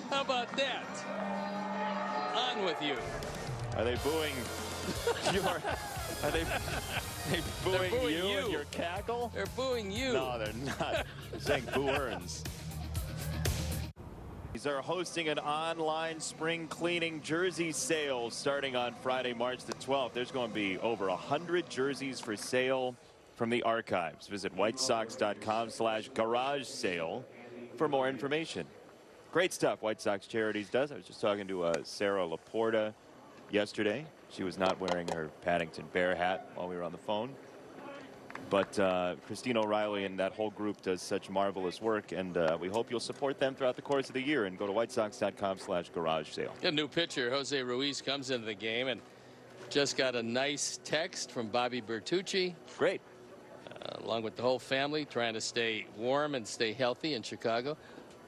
How about that? On with you. Are they booing your? Are they booing, booing you you and your cackle? They're booing you. No, they're not. They're saying boo earns. They're hosting an online spring cleaning jersey sale starting on Friday, March the 12th. There's going to be over 100 jerseys for sale from the archives. Visit whitesox.com/garage sale for more information. Great stuff White Sox Charities does. I was just talking to Sarah Laporta yesterday. She was not wearing her Paddington Bear hat while we were on the phone. But Christine O'Reilly and that whole group does such marvelous work, and we hope you'll support them throughout the course of the year and go to whitesox.com/garage sale. A new pitcher, Jose Ruiz, comes into the game and just got a nice text from Bobby Bertucci. Great. Along with the whole family, trying to stay warm and stay healthy in Chicago.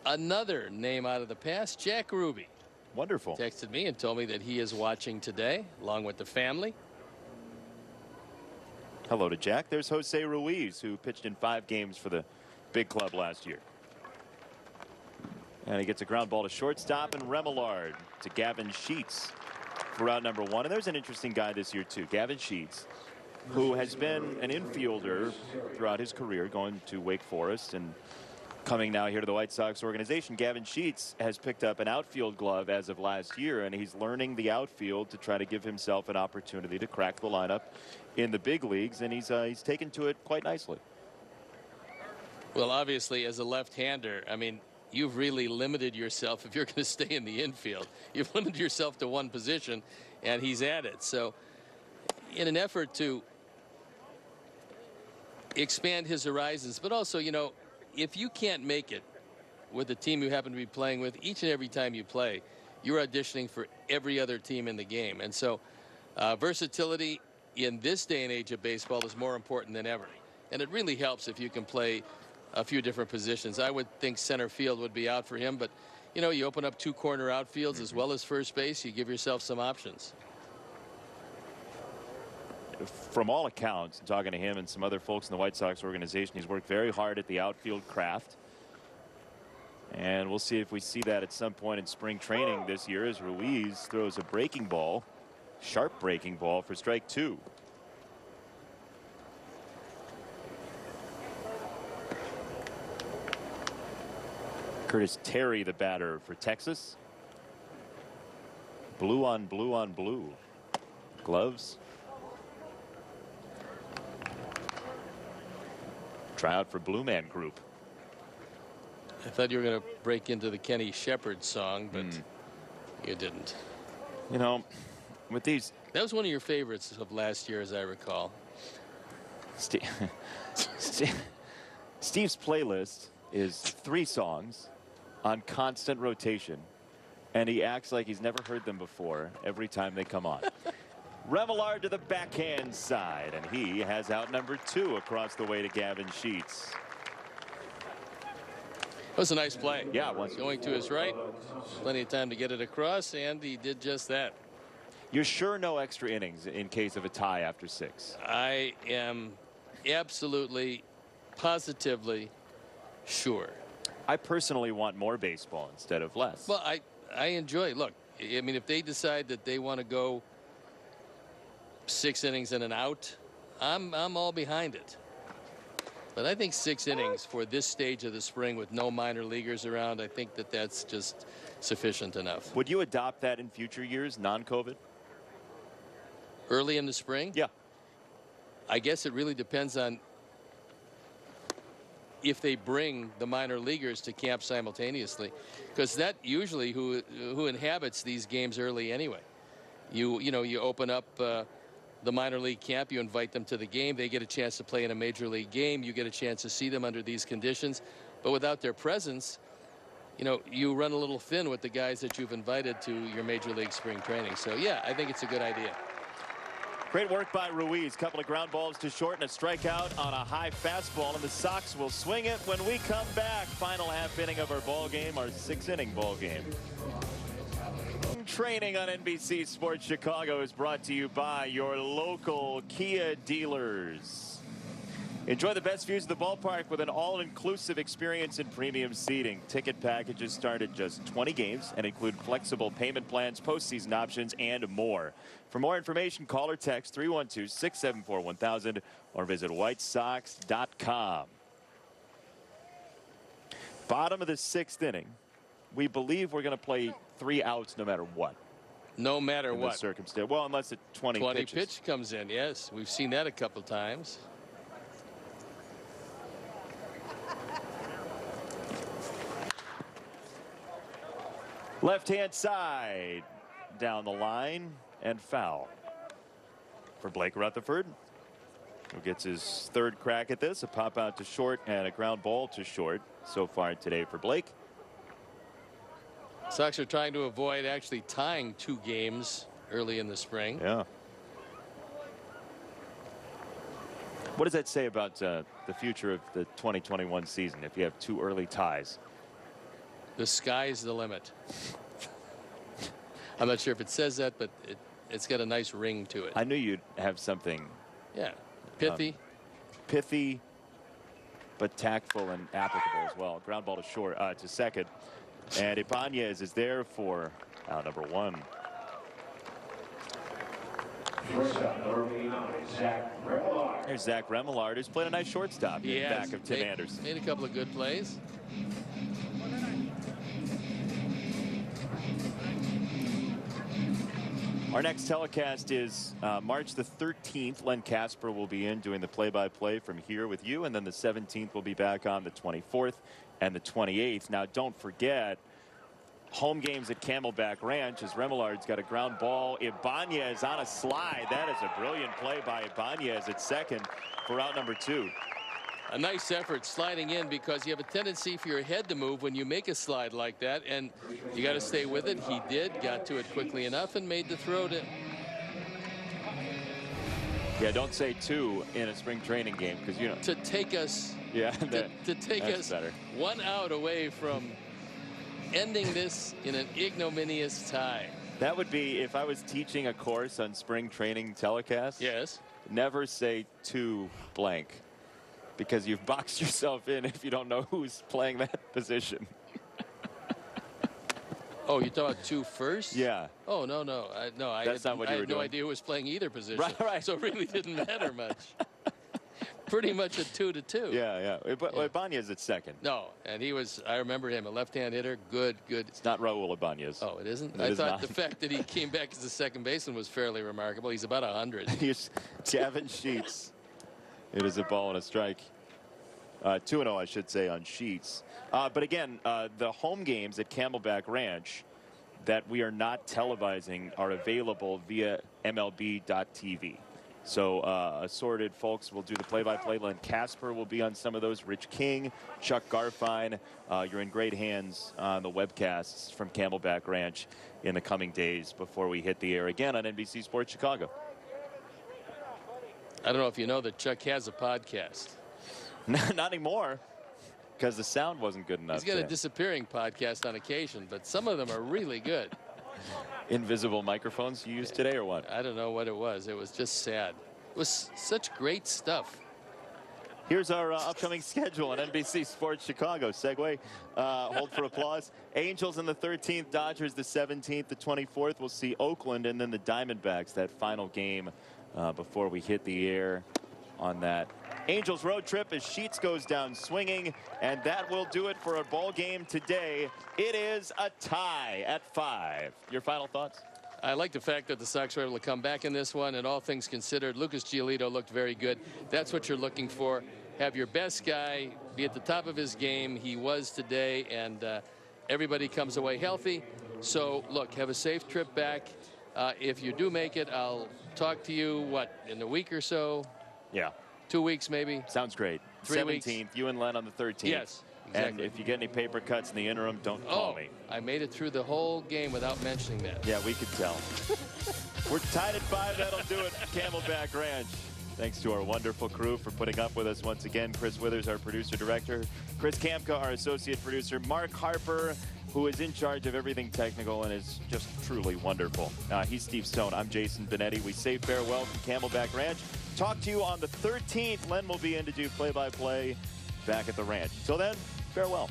Another name out of the past, Jack Ruby. Wonderful. Texted me and told me that he is watching today, along with the family. Hello to Jack. There's Jose Ruiz, who pitched in 5 games for the big club last year. And he gets a ground ball to shortstop, and Remillard to Gavin Sheets for out number 1. And there's an interesting guy this year, too. Gavin Sheets, who has been an infielder throughout his career, going to Wake Forest and coming now here to the White Sox organization. Gavin Sheets has picked up an outfield glove as of last year, and he's learning the outfield to try to give himself an opportunity to crack the lineup in the big leagues, and he's taken to it quite nicely. Well, obviously, as a left-hander, I mean, you've really limited yourself if you're going to stay in the infield. You've limited yourself to one position, and he's at it. So in an effort to expand his horizons, but also, you know, if you can't make it with the team you happen to be playing with, each and every time you play, you're auditioning for every other team in the game. And so versatility in this day and age of baseball is more important than ever. And it really helps if you can play a few different positions. I would think center field would be out for him, but you know, you open up 2 corner outfields as well as first base, you give yourself some options. From all accounts, talking to him and some other folks in the White Sox organization, he's worked very hard at the outfield craft. And we'll see if we see that at some point in spring training this year as Ruiz throws a breaking ball, sharp breaking ball for strike 2. Curtis Terry, the batter for Texas. Blue on blue on blue. Gloves. Try out for Blue Man Group. I thought you were going to break into the Kenny Shepard song, but you didn't. You know, with these. That was one of your favorites of last year, as I recall. Steve's playlist is 3 songs on constant rotation, and he acts like he's never heard them before every time they come on. Remillard to the backhand side, and he has out number 2 across the way to Gavin Sheets. That was a nice play. Yeah, it was. Going to his right. Plenty of time to get it across, and he did just that. You're sure no extra innings in case of a tie after 6? I am absolutely, positively sure. I personally want more baseball instead of less. Well, I enjoy. Look, I mean, if they decide that they want to go 6 innings and an out, I'm all behind it. But I think 6 innings for this stage of the spring with no minor leaguers around, I think that that's just sufficient enough. Would you adopt that in future years, non-COVID? Early in the spring? Yeah. I guess it really depends on if they bring the minor leaguers to camp simultaneously, because that usually who inhabits these games early anyway. You know, you open up the minor league camp, you invite them to the game, they get a chance to play in a major league game, you get a chance to see them under these conditions. But without their presence, you know, you run a little thin with the guys that you've invited to your major league spring training. So yeah, I think it's a good idea. Great work by Ruiz. Couple of ground balls to short and a strikeout on a high fastball, and the Sox will swing it when we come back. Final half inning of our ball game, our 6-inning ball game. Training on NBC Sports Chicago is brought to you by your local Kia dealers. Enjoy the best views of the ballpark with an all-inclusive experience in premium seating. Ticket packages start at just 20 games and include flexible payment plans, postseason options, and more. For more information, call or text 312-674-1000 or visit whitesox.com. Bottom of the 6th inning. We believe we're going to play 3 outs no matter what. No matter what circumstance. Well, unless it's 20 pitches. pitch comes in. Yes, we've seen that a couple times. Left-hand side down the line and foul for Blake Rutherford, who gets his 3rd crack at this. A pop out to short and a ground ball to short so far today for Blake. Sox are trying to avoid actually tying 2 games early in the spring. Yeah. What does that say about the future of the 2021 season if you have 2 early ties? The sky's the limit. I'm not sure if it says that, but it's got a nice ring to it. I knew you'd have something. Yeah. Pithy. Pithy, but tactful and applicable as well. Ground ball to short, to second. And Ibanez is there for out number 1. There's Zach Remillard, who's played a nice shortstop in back of Tim Anderson. Made a couple of good plays. Our next telecast is March the 13th. Len Casper will be in doing the play-by-play from here with you, and then the 17th will be back on the 24th and the 28th. Now, don't forget, home games at Camelback Ranch as Remillard's got a ground ball. Ibanez on a slide. That is a brilliant play by Ibanez at second for out number 2. A nice effort sliding in, because you have a tendency for your head to move when you make a slide like that, and you got to stay with it. He did, got to it quickly enough and made the throw to. Yeah, don't say 2 in a spring training game, because you know. To take us. Yeah, to take us better. 1 out away from ending this in an ignominious tie. That would be if I was teaching a course on spring training telecast. Yes. Never say 2 blank, because you've boxed yourself in if you don't know who's playing that position. Oh, you talking about 2 first? Yeah. Oh, no. I That's not what you were had no doing. idea who was playing either position. Right. So it really didn't matter much. Pretty much a 2-2. Yeah. Ibanez at second. No, and he was, I remember him, a left-hand hitter. Good. It's not Raul Ibanez. Oh, it isn't? It I is thought not. the fact that he came back as the second baseman was fairly remarkable. He's about 100. He's Gavin Sheets. It is a ball and a strike. 2-0, I should say, on Sheets. But again, the home games at Camelback Ranch that we are not televising are available via MLB.tv. So assorted folks will do the play-by-play. Len Casper will be on some of those. Rich King, Chuck Garfien. You're in great hands on the webcasts from Camelback Ranch in the coming days before we hit the air again on NBC Sports Chicago. I don't know if you know that Chuck has a podcast. Not anymore. Because the sound wasn't good enough. He's got a disappearing podcast on occasion, but some of them are really good. Invisible microphones you used today or what? I don't know what it was. It was just sad. It was such great stuff. Here's our upcoming schedule on NBC Sports Chicago. Segue. Hold for applause. Angels in the 13th, Dodgers the 17th, the 24th. We'll see Oakland and then the Diamondbacks, that final game before we hit the air on that Angels road trip as Sheets goes down swinging. And that will do it for our ball game today. It is a tie at 5. Your final thoughts? I like the fact that the Sox were able to come back in this one, and all things considered, Lucas Giolito looked very good. That's what you're looking for. Have your best guy be at the top of his game. He was today, and everybody comes away healthy. So, look, have a safe trip back. If you do make it, I'll talk to you, in a week or so? Yeah. 2 weeks, maybe? Sounds great. 3 17th, weeks. you and Len on the 13th. Yes. Exactly. And if you get any paper cuts in the interim, don't call me. I made it through the whole game without mentioning that. Yeah, we could tell. We're tied at 5. That'll do it. Camelback Ranch. Thanks to our wonderful crew for putting up with us once again. Chris Withers, our producer-director. Chris Kamka, our associate producer. Mark Harper, who is in charge of everything technical and is just truly wonderful. He's Steve Stone. I'm Jason Benetti. We say farewell from Camelback Ranch. Talk to you on the 13th. Len will be in to do play-by-play back at the ranch. Till then, farewell.